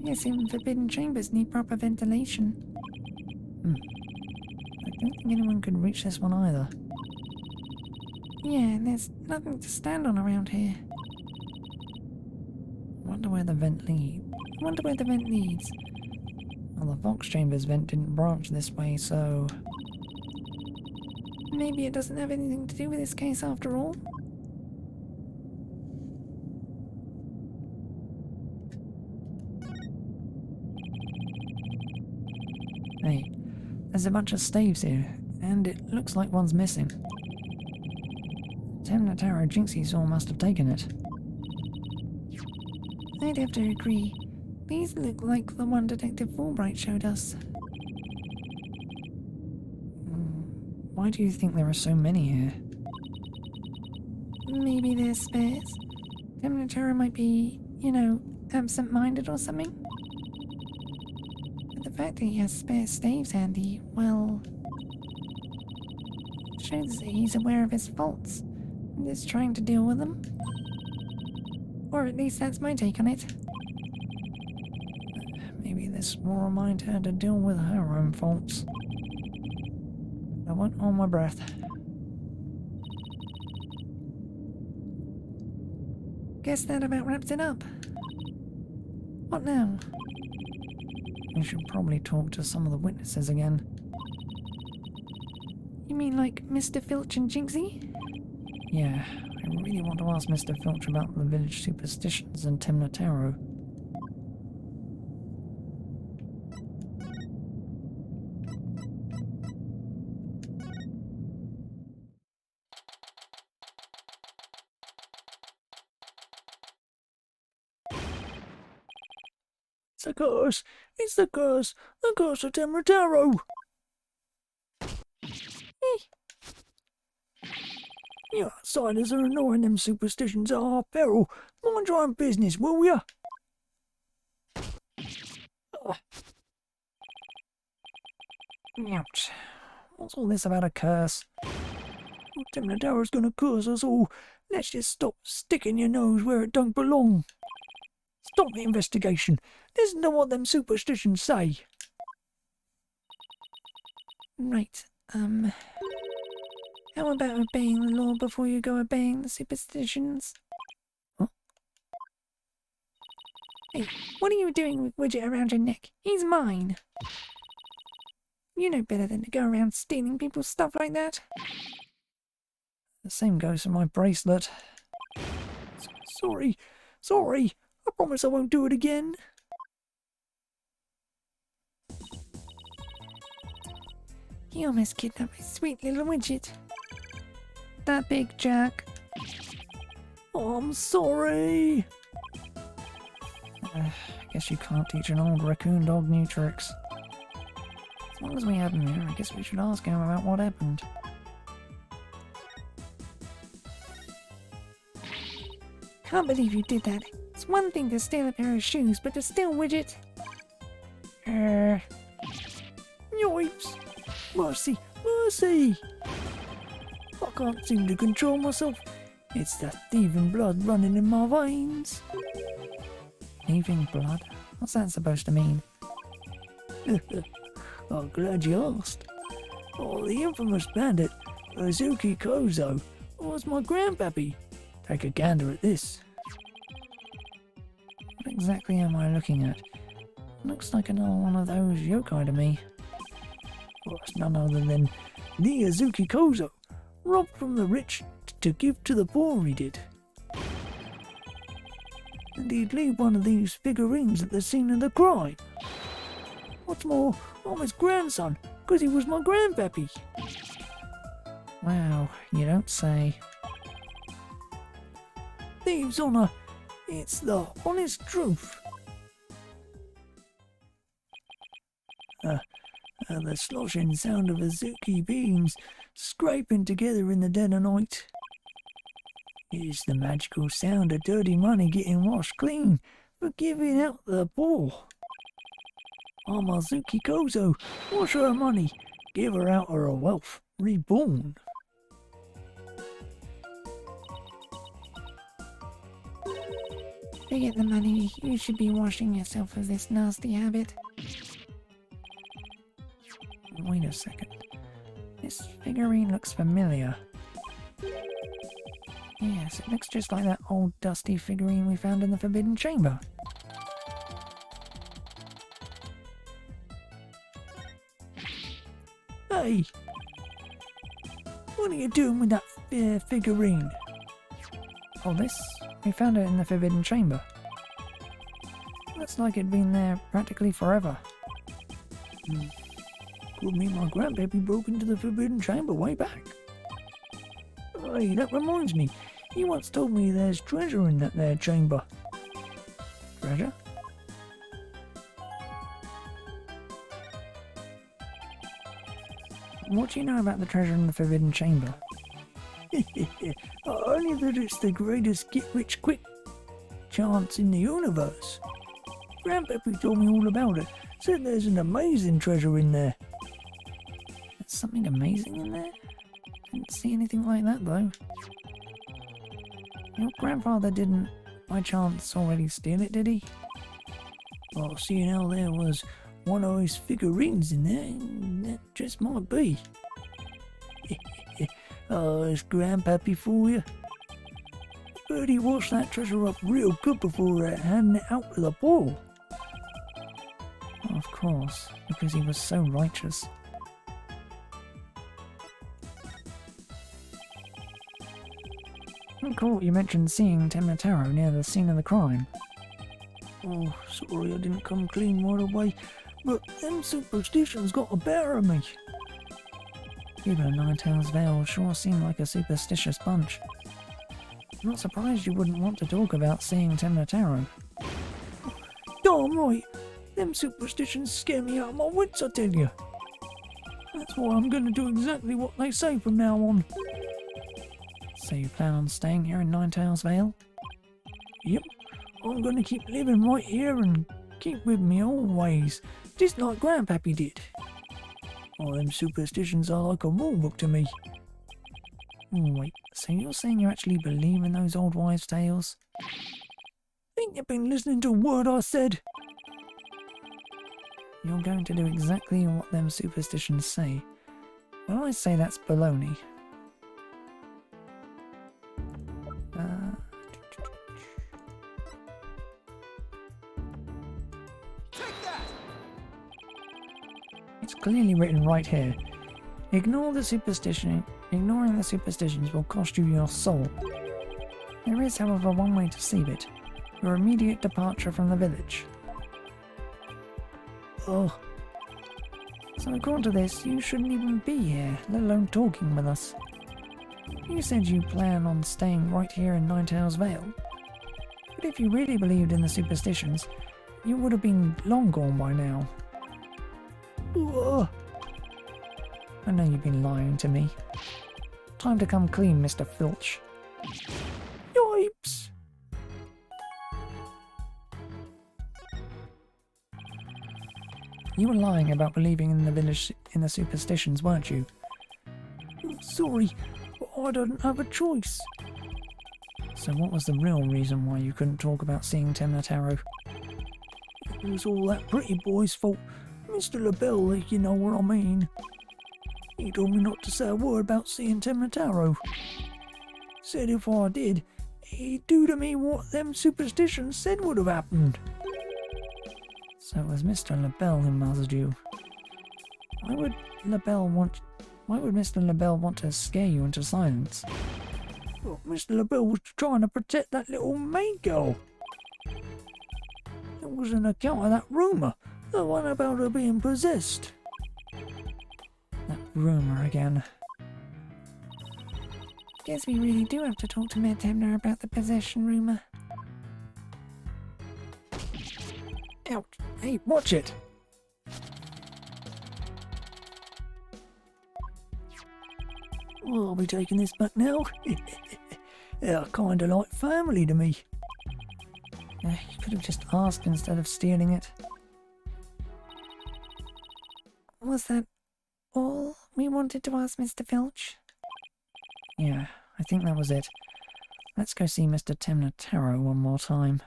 Yes, even forbidden chambers need proper ventilation. I don't think anyone could reach this one either. Yeah, and there's nothing to stand on around here. Wonder where the vent leads. Well, the Fox Chambers vent didn't branch this way, so... Maybe it doesn't have anything to do with this case after all. Hey, there's a bunch of staves here, and it looks like one's missing. Temna Tarot Jinxie saw must have taken it. I'd have to agree. These look like the one Detective Wright showed us. Why do you think there are so many here? Maybe they're spares. Temna Tarot might be, you know, absent-minded or something. But the fact that he has spare staves handy, well, shows that he's aware of his faults and is trying to deal with them. Or at least that's my take on it. Maybe this will remind her to deal with her own faults. I won't hold my breath. Guess that about wraps it up. What now? We should probably talk to some of the witnesses again. You mean like Mr. Filch and Jinxie? Yeah, I really want to ask Mr. Filch about the village superstitions and Temna Tarot. It's the curse! It's the curse! The curse of Temna Tarot! You outsiders are ignoring them superstitions at our peril. Mind your own business, will ya? Ouch. What's all this about a curse? Temna Taro's gonna curse us all. Let's just stop sticking your nose where it don't belong. Stop the investigation. Listen to what them superstitions say. Right, how about obeying the law before you go obeying the superstitions? Huh? Hey, what are you doing with Widget around your neck? He's mine. You know better than to go around stealing people's stuff like that. The same goes for my bracelet. Sorry. I promise I won't do it again. He almost kidnapped my sweet little Widget. That big jerk. I'm sorry. I guess you can't teach an old raccoon dog new tricks. As long as we have him here, I guess we should ask him about what happened. Can't believe you did that. It's one thing to steal a pair of shoes, but to steal Widget... Yipes! Mercy! I can't seem to control myself. It's the thieving blood running in my veins. Thieving blood? What's that supposed to mean? I'm glad you asked. Oh, the infamous bandit, Azuki Kozo, was my grandpappy. Take a gander at this. What exactly am I looking at? Looks like another one of those yokai to me. Well, it's none other than the Azuki Kozo, robbed from the rich to give to the poor, he did. And he'd leave one of these figurines at the scene of the crime. What's more, I'm his grandson, because he was my grandpappy. Wow, you don't say. Thieves' honour, it's the honest truth. and the sloshing sound of Azuki beams scraping together in the dead of night. It's the magical sound of dirty money getting washed clean for giving out the poor. I'm Azuki Kozo, wash her money, give her out her wealth, reborn. Forget the money, you should be washing yourself of this nasty habit. Wait a second. This figurine looks familiar. Yes, it looks just like that old dusty figurine we found in the Forbidden Chamber. Hey! What are you doing with that figurine? Oh, this? We found it in the Forbidden Chamber. Looks like it'd been there practically forever. Could mean my grandpappy broke into the Forbidden Chamber way back. Hey, that reminds me. He once told me there's treasure in that there chamber. Treasure? What do you know about the treasure in the Forbidden Chamber? Only that it's the greatest get-rich-quick chance in the universe. Grandpappy told me all about it. Said there's an amazing treasure in there. There's something amazing in there? Didn't see anything like that though. Your grandfather didn't, by chance, already steal it, did he? Well, seeing how there was one of his figurines in there, that just might be. Oh, it's Grandpappy for you. But he washed that treasure up real good before handing it out to the poor. Oh, of course, because he was so righteous. Cool, you mentioned seeing Temnotaro near the scene of the crime. Oh, sorry I didn't come clean right away, but them superstitions got the better of me. People in Ninetales Vale sure seem like a superstitious bunch. I'm not surprised you wouldn't want to talk about seeing Temnotaro. Darn right! Them superstitions scare me out of my wits, I tell you. That's why I'm gonna do exactly what they say from now on. So you plan on staying here in Ninetales Vale? Yep, I'm gonna keep living right here and keep with me always, just like Grandpappy did. Oh, them superstitions are like a rule book to me. Oh, wait, so you're saying you actually believe in those old wives' tales? Think you've been listening to a word I said? You're going to do exactly what them superstitions say. Well, I say that's baloney. It's clearly written right here. Ignoring the superstitions will cost you your soul. There is, however, one way to save it. Your immediate departure from the village. Oh. So according to this, you shouldn't even be here, let alone talking with us. You said you plan on staying right here in Ninetales Vale. But if you really believed in the superstitions, you would have been long gone by now. I know you've been lying to me. Time to come clean, Mr. Filch. Yipes! You were lying about believing in the village in the superstitions, weren't you? Sorry, but I didn't have a choice. So what was the real reason why you couldn't talk about seeing Temnotaro? It was all that pretty boy's fault. Mr. LaBelle, if you know what I mean. He told me not to say a word about seeing Temnotaro. Said if I did, he'd do to me what them superstitions said would have happened. So it was Mr. LaBelle who muzzled you. Why would Mr. LaBelle want to scare you into silence? Well, Mr. LaBelle was trying to protect that little maid girl. It was an account of that rumour, the one about her being possessed. That rumour again. Guess we really do have to talk to Mayor Temner about the possession rumour. Ouch! Hey, watch it! Well, I'll be taking this back now. They're kinda like family to me. You could have just asked instead of stealing it. Was that all we wanted to ask Mr. Filch? Yeah, I think that was it. Let's go see Mr. Temnotaro one more time.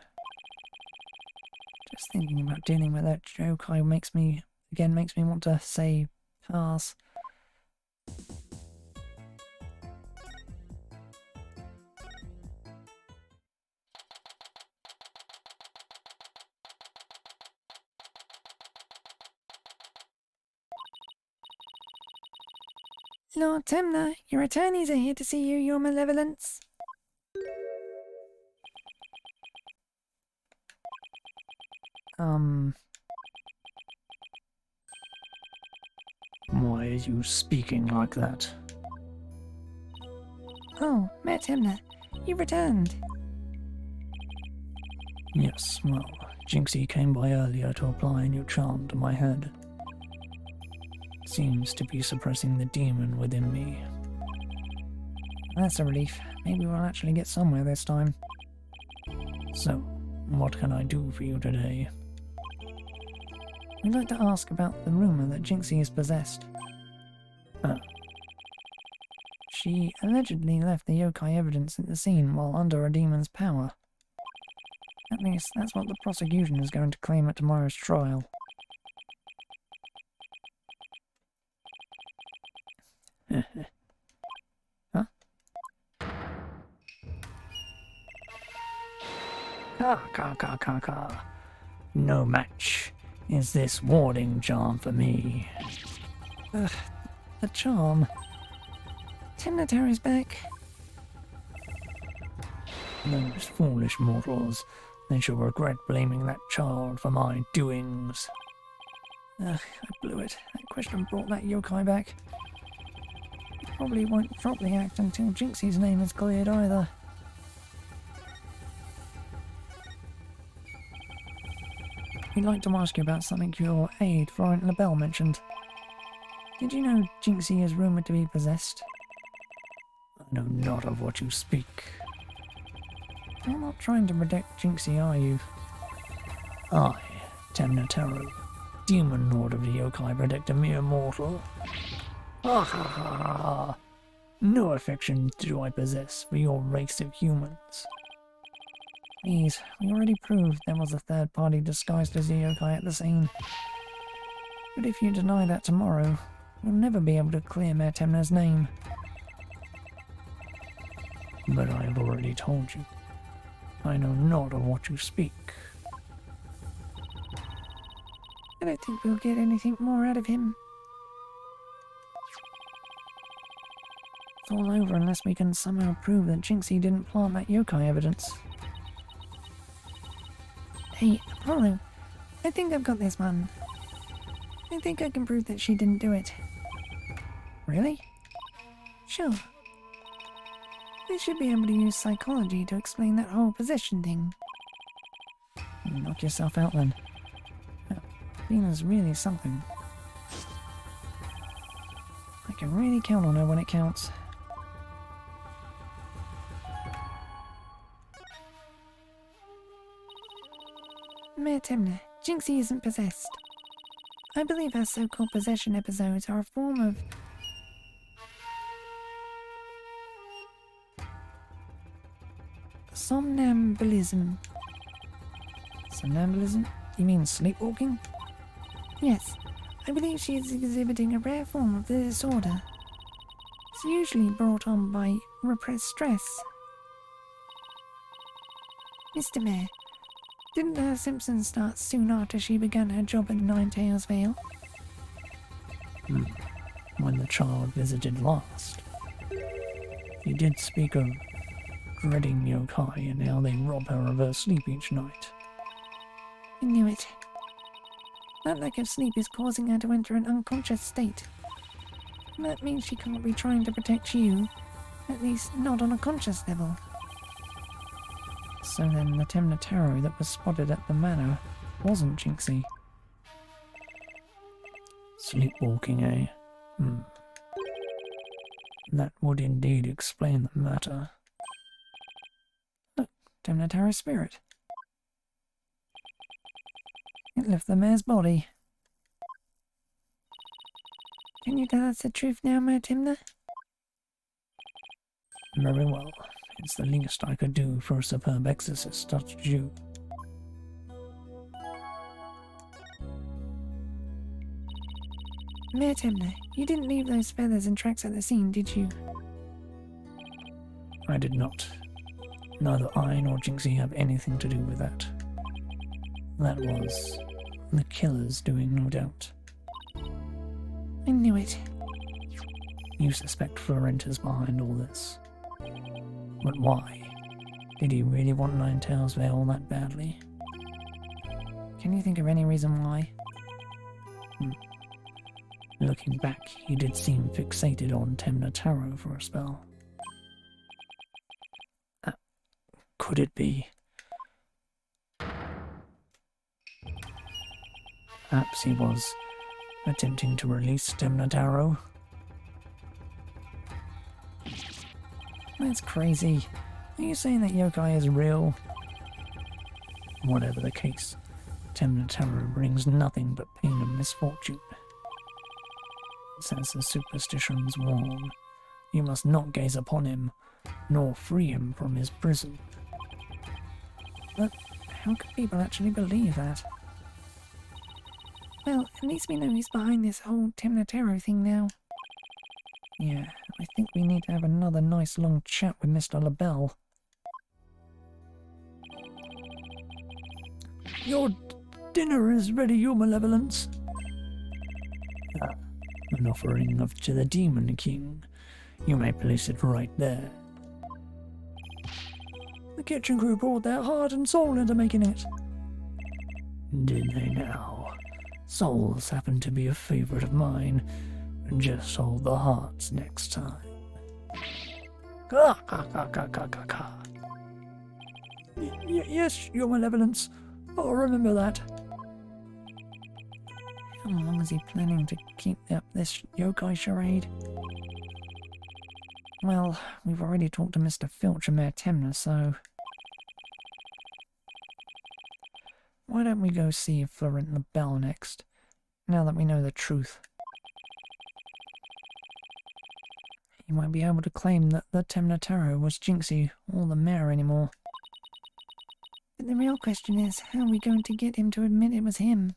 Just thinking about dealing with that yokai makes me want to say pass. Lord Temna, your attorneys are here to see you, your malevolence. Why are you speaking like that? Oh, Mayor Temna, you returned. Yes, well, Jinxie came by earlier to apply a new charm to my head. Seems to be suppressing the demon within me. That's a relief. Maybe we'll actually get somewhere this time. So, what can I do for you today? We'd like to ask about the rumour that Jinxie is possessed. She allegedly left the yokai evidence at the scene while under a demon's power. At least, that's what the prosecution is going to claim at tomorrow's trial. Huh? Ka. No match is this warding charm for me. The charm. Temnotaro's back. Those foolish mortals. They shall regret blaming that child for my doings. I blew it. That question brought that yokai back. Probably won't drop the act until Jinxie's name is cleared either. We'd like to ask you about something your aide, Florent LaBelle, mentioned. Did you know Jinxie is rumoured to be possessed? I know not of what you speak. You're not trying to protect Jinxie, are you? I, Temnotaro, demon lord of the yokai, protect a mere mortal. Ha ha ha ha! No affection do I possess for your race of humans. Please, we already proved there was a third party disguised as a yokai at the scene. But if you deny that tomorrow, we'll never be able to clear Mayor Temna's name. But I have already told you. I know not of what you speak. I don't think we'll get anything more out of him. It's all over unless we can somehow prove that Jinxie didn't plant that yokai evidence. Hey, Apollo, I think I've got this one. I think I can prove that she didn't do it. Really? Sure. I should be able to use psychology to explain that whole possession thing. Knock yourself out then. Venus really something. I can really count on her when it counts. Mayor Temna, Jinxie isn't possessed. I believe her so-called possession episodes are a form of somnambulism. Somnambulism? You mean sleepwalking? Yes, I believe she is exhibiting a rare form of the disorder. It's usually brought on by repressed stress. Mr. Mayor, didn't her symptoms start soon after she began her job at Ninetails Vale? When the child visited last. He did speak of dreading yokai and how they rob her of her sleep each night. I knew it. That lack of sleep is causing her to enter an unconscious state. And that means she can't be trying to protect you, at least not on a conscious level. So then the Temnotaro that was spotted at the manor wasn't Jinxie. Sleepwalking, eh? That would indeed explain the matter. Look, Temnotaro's spirit. It left the mare's body. Can you tell us the truth now, Mayor Timna? Very well. It's the least I could do for a superb exorcist such as you. Mayor Timna, you didn't leave those feathers and tracks at the scene, did you? I did not. Neither I nor Jinxie have anything to do with that. That was the killer's doing, no doubt. I knew it. You suspect Florenta's behind all this. But why? Did he really want Ninetales Vale that badly? Can you think of any reason why? Looking back, he did seem fixated on Temnotaro for a spell. Could it be? Perhaps he was attempting to release Temnotaro? That's crazy. Are you saying that yokai is real? Whatever the case, Temnotaro brings nothing but pain and misfortune. Since the superstitions warn, you must not gaze upon him, nor free him from his prison. But how could people actually believe that? Well, at least we know he's behind this whole Temnotaro thing now. Yeah, I think we need to have another nice long chat with Mr. LaBelle. Your dinner is ready, your malevolence. An offering to the Demon King. You may place it right there. The kitchen crew poured their heart and soul into making it. Did they now? Souls happen to be a favourite of mine. Just hold the hearts next time. Yes, your malevolence. I'll remember that. How long is he planning to keep up this yokai charade? Well, we've already talked to Mr. Filch and Mayor Temna, so... why don't we go see Florent LaBelle next, now that we know the truth? He won't be able to claim that the Temnotaro was Jinxie or the mayor anymore. But the real question is, how are we going to get him to admit it was him?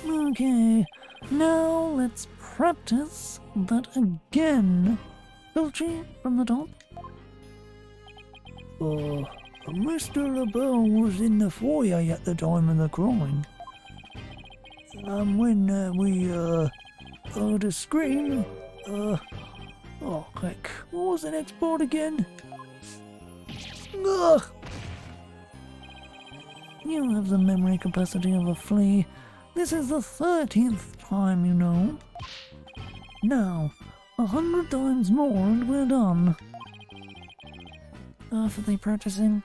Okay, now let's practice that again. Filchy from the top. Mr. LaBelle was in the foyer at the time of the crime. When we heard a scream, oh heck, what was the next part again? Ugh! You have the memory capacity of a flea. This is the 13th time, you know. Now, 100 times more and we're done. Are they practicing?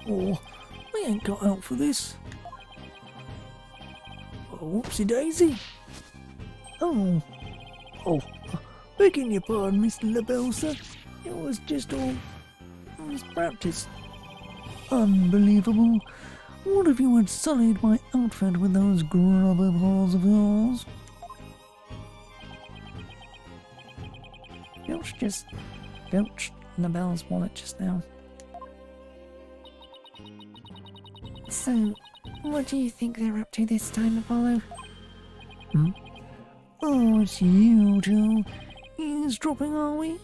Oh, I ain't got out for this. Oh, whoopsie daisy. Oh, begging your pardon, Mr. LaBelle, sir. It was just all... it was practice. Unbelievable. What if you had sullied my outfit with those grubber paws of yours? Filch just filched LaBelle's wallet just now. So, what do you think they're up to this time, Apollo? Oh, it's you two. Eavesdropping, are we?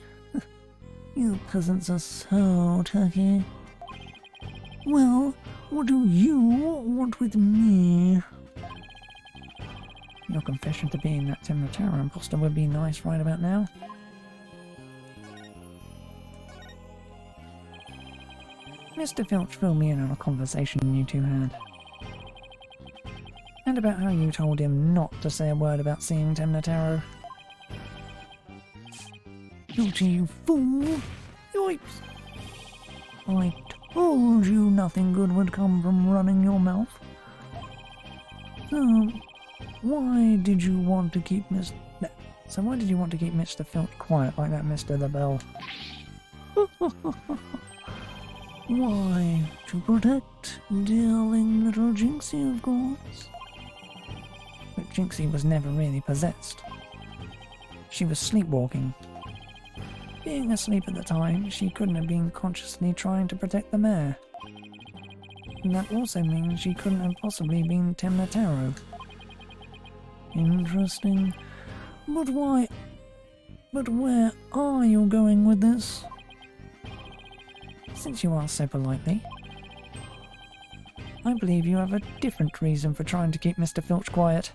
You peasants are so tacky. Well, what do you want with me? Your confession to being that Temnotaro imposter would be nice right about now. Mr. Filch filled me in on a conversation you two had. And about how you told him not to say a word about seeing Temnotaro. Filchy, you fool! Yipes! I Told you nothing good would come from running your mouth. So, why did you want to keep Mr. Filch quiet like that, Mr. the Bell? Why, to protect darling little Jinxie, of course. But Jinxie was never really possessed. She was sleepwalking. Being asleep at the time, she couldn't have been consciously trying to protect the mare. And that also means she couldn't have possibly been Temnotaro. Interesting. But why? But where are you going with this? Since you ask so politely, I believe you have a different reason for trying to keep Mr. Filch quiet.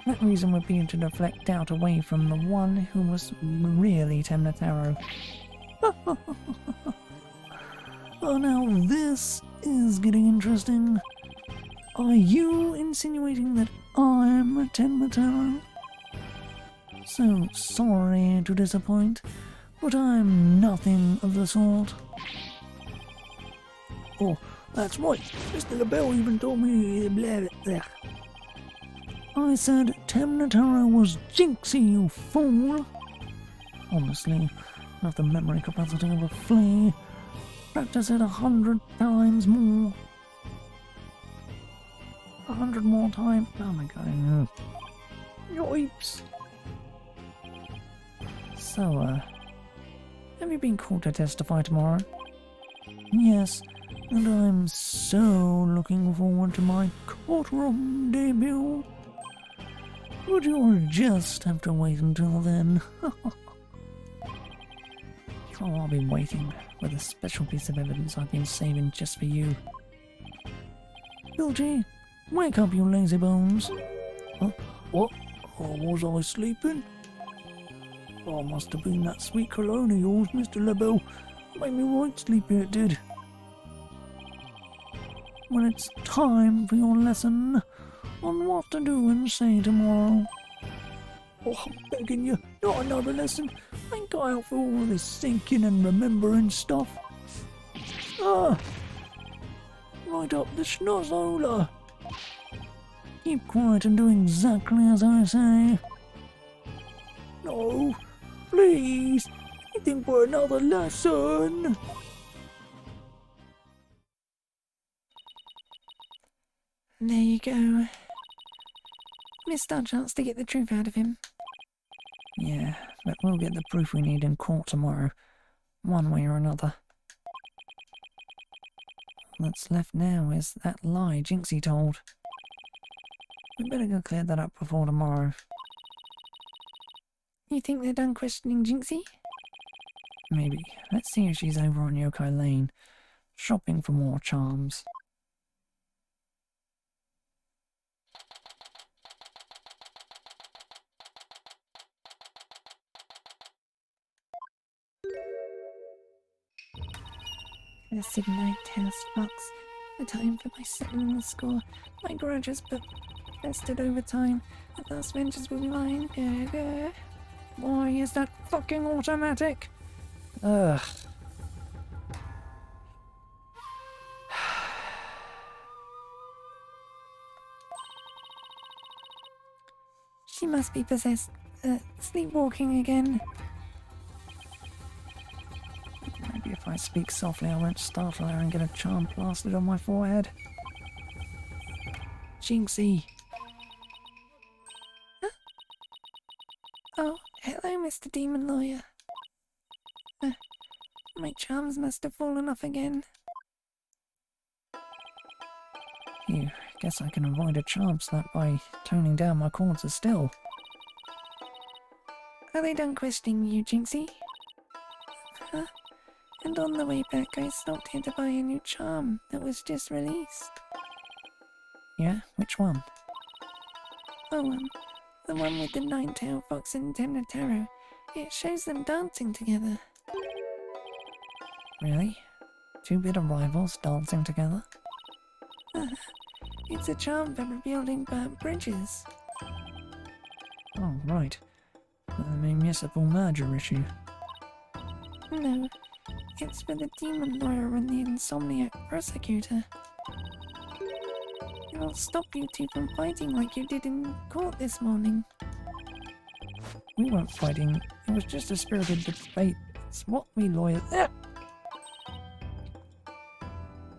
That reason would be to deflect doubt away from the one who was really Temnotaro. Oh, now this is getting interesting. Are you insinuating that I'm a Temnotaro? So sorry to disappoint, but I'm nothing of the sort. Oh, that's right. Mr. LaBelle even told me blah, blah, blah. I said Temnotaro was Jinxie, you fool. Honestly, I have the memory capacity of a flea. Practice it 100 times more. 100 more times. Oh my god. Yipes. So, have you been called to testify tomorrow? Yes, and I'm so looking forward to my courtroom debut. But you'll just have to wait until then. Oh, I'll be waiting with a special piece of evidence I've been saving just for you. Bilgy, wake up, you lazy bones. Huh? What? Oh, was I sleeping? Oh, must have been that sweet cologne of yours, Mr. LaBelle. Made me right sleepy, it did. Well, it's time for your lesson on what to do and say tomorrow. Oh, I'm begging you, not another lesson. I ain't got out for all this thinking and remembering stuff. Ah! Right up the schnozola. Keep quiet and do exactly as I say. No, please, anything for another lesson. There you go. Missed our chance to get the truth out of him. Yeah, but we'll get the proof we need in court tomorrow, one way or another. All that's left now is that lie Jinxie told. We better go clear that up before tomorrow. You think they're done questioning Jinxie? Maybe. Let's see if she's over on Yokai Lane, shopping for more charms. Blessed night house fox. The time for my settling the score. My grudges but festered over time. At last vengeance will be mine. Why is that fucking automatic? Ugh. She must be possessed. Sleepwalking again. Maybe if I speak softly I won't startle her and get a charm plastered on my forehead. Jinxie. Huh? Oh, hello, Mr. Demon Lawyer. My charms must have fallen off again. Phew, guess I can avoid a charm slap by toning down my chords as still. Are they done questioning you, Jinxie? Huh? And on the way back I stopped here to buy a new charm that was just released. Yeah? Which one? Oh, the one with the nine-tailed fox and Temnotaro. It shows them dancing together. Really? Two bitter rivals dancing together? It's a charm for rebuilding burnt bridges. Oh, right. The municipal merger issue. No, It's for the demon lawyer and the insomniac prosecutor. It'll stop you two from fighting like you did in court this morning. We weren't fighting. It was just a spirited debate. It's what we lawyers... Ah!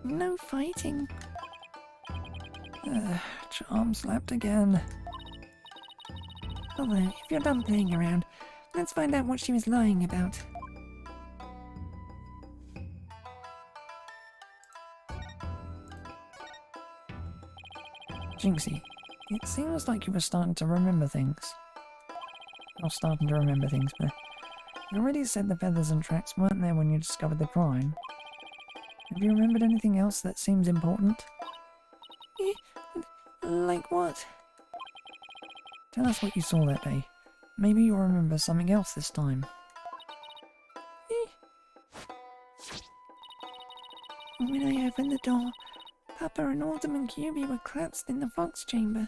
No fighting. Charm slapped again. Although, if you're done playing around, let's find out what she was lying about. Jinxie, it seems like you were starting to remember things. Not starting to remember things, but you already said the feathers and tracks weren't there when you discovered the crime. Have you remembered anything else that seems important? Like what? Tell us what you saw that day. Maybe you'll remember something else this time. When I opened the door, Papa and Alderman Cuby were collapsed in the Fox chamber.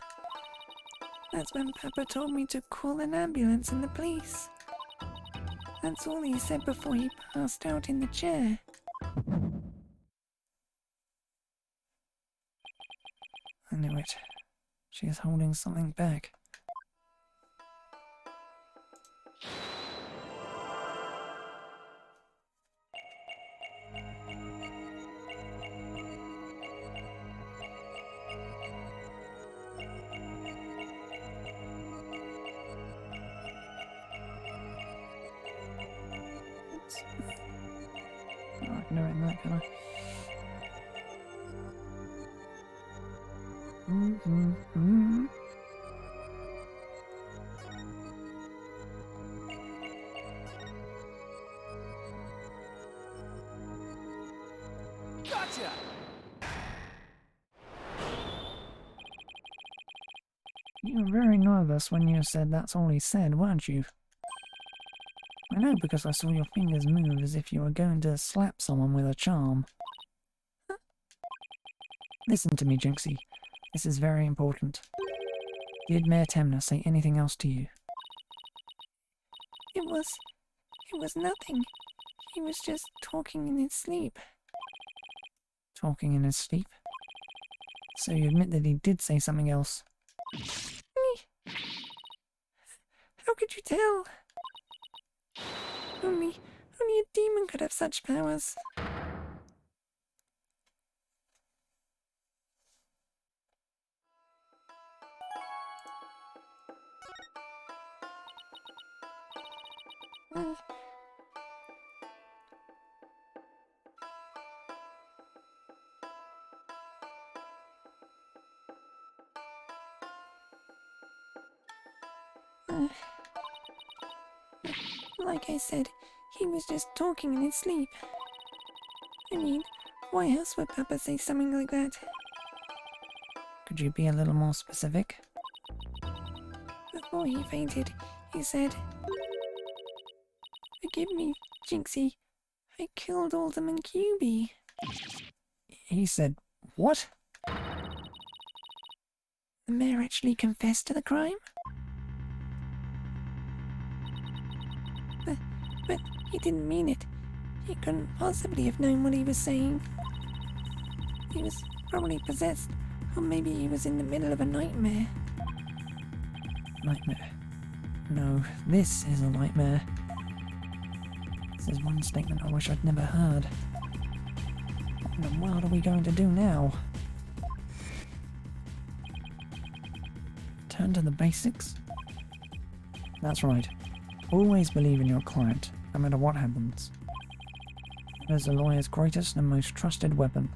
That's when Papa told me to call an ambulance and the police. That's all he said before he passed out in the chair. I knew it. She is holding something back. I can do it in that, can I? Gotcha! You were very nervous when you said that's all he said, weren't you? I know because I saw your fingers move as if you were going to slap someone with a charm. Listen to me, Jinxie. This is very important. Did Mayor Temna say anything else to you? It was nothing. He was just talking in his sleep. Talking in his sleep? So you admit that he did say something else? How could you tell? Only a demon could have such powers. Like I said, he was just talking in his sleep. I mean, why else would Papa say something like that? Could you be a little more specific? Before he fainted, he said, "Forgive me, Jinxie. I killed Alderman Cuby." He said, what? The mayor actually confessed to the crime? But he didn't mean it. He couldn't possibly have known what he was saying. He was probably possessed, or maybe he was in the middle of a nightmare. Nightmare. No, this is a nightmare. This is one statement I wish I'd never heard. What in the world are we going to do now? Turn to the basics? That's right. Always believe in your client, no matter what happens. It is a lawyer's greatest and most trusted weapon.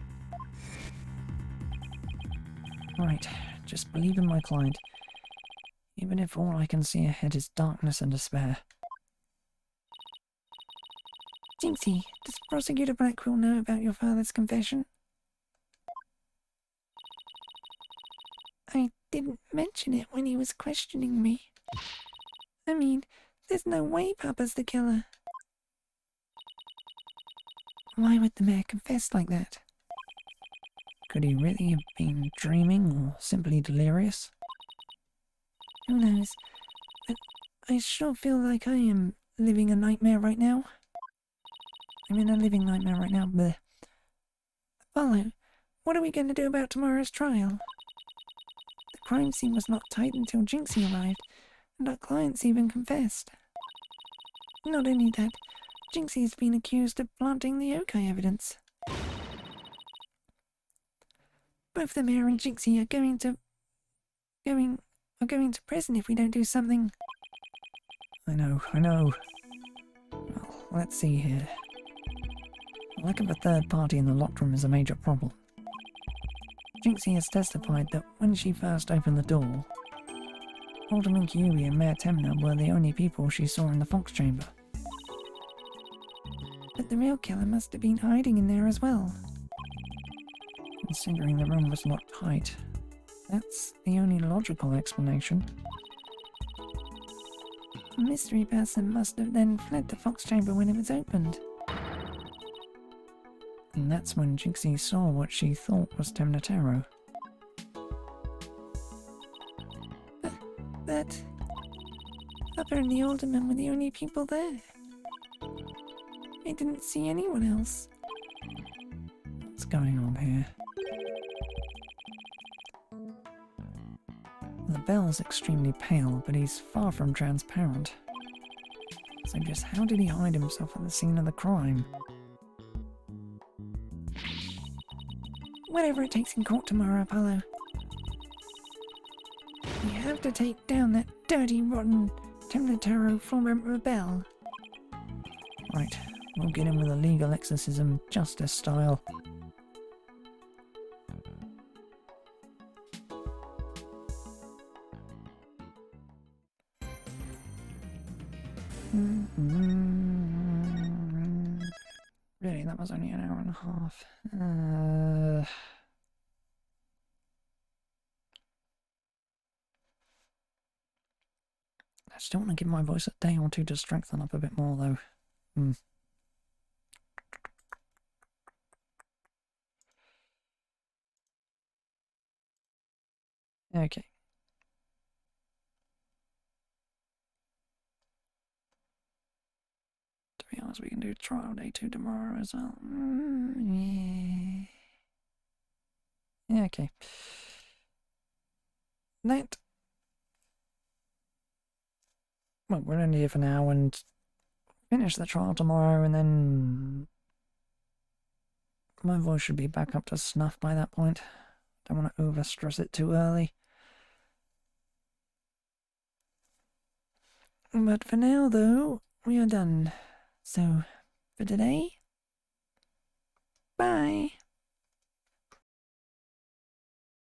Right, just believe in my client, even if all I can see ahead is darkness and despair. Jinxie, does Prosecutor Blackwell know about your father's confession? I didn't mention it when he was questioning me. I mean, there's no way Papa's the killer. Why would the mayor confess like that? Could he really have been dreaming or simply delirious? Who knows? But I sure feel like I am living a nightmare right now. I'm in a living nightmare right now. Blech. Follow. What are we going to do about tomorrow's trial? The crime scene was not tight until Jinxie arrived, and our clients even confessed. Not only that, Jinxie has been accused of planting the yokai evidence. Both the mayor and Jinxie are going to prison if we don't do something. I know. Well, let's see here. The lack of a third party in the locked room is a major problem. Jinxie has testified that when she first opened the door, Alderman Kyubi and Mayor Temna were the only people she saw in the Fox Chamber. But the real killer must have been hiding in there as well. Considering the room was not tight, that's the only logical explanation. A mystery person must have then fled the Fox Chamber when it was opened. And that's when Jinxie saw what she thought was Temnotaro. But Papa and the alderman were the only people there. I didn't see anyone else. What's going on here? The bell's extremely pale, but he's far from transparent. So just how did he hide himself at the scene of the crime? Whatever it takes in court tomorrow, Apollo. We have to take down that dirty, rotten Temnotaro former rebel. Right, we'll get him with a legal exorcism, justice style. Really, that was only an hour and a half. I still want to give my voice a day or two to strengthen up a bit more, though. Okay. To be honest, we can do trial day 2 tomorrow as well. Yeah, okay. That... Well, we're only here for now and finish the trial tomorrow, and then my voice should be back up to snuff by that point. Don't want to overstress it too early. But for now, though, we are done. So, for today, bye.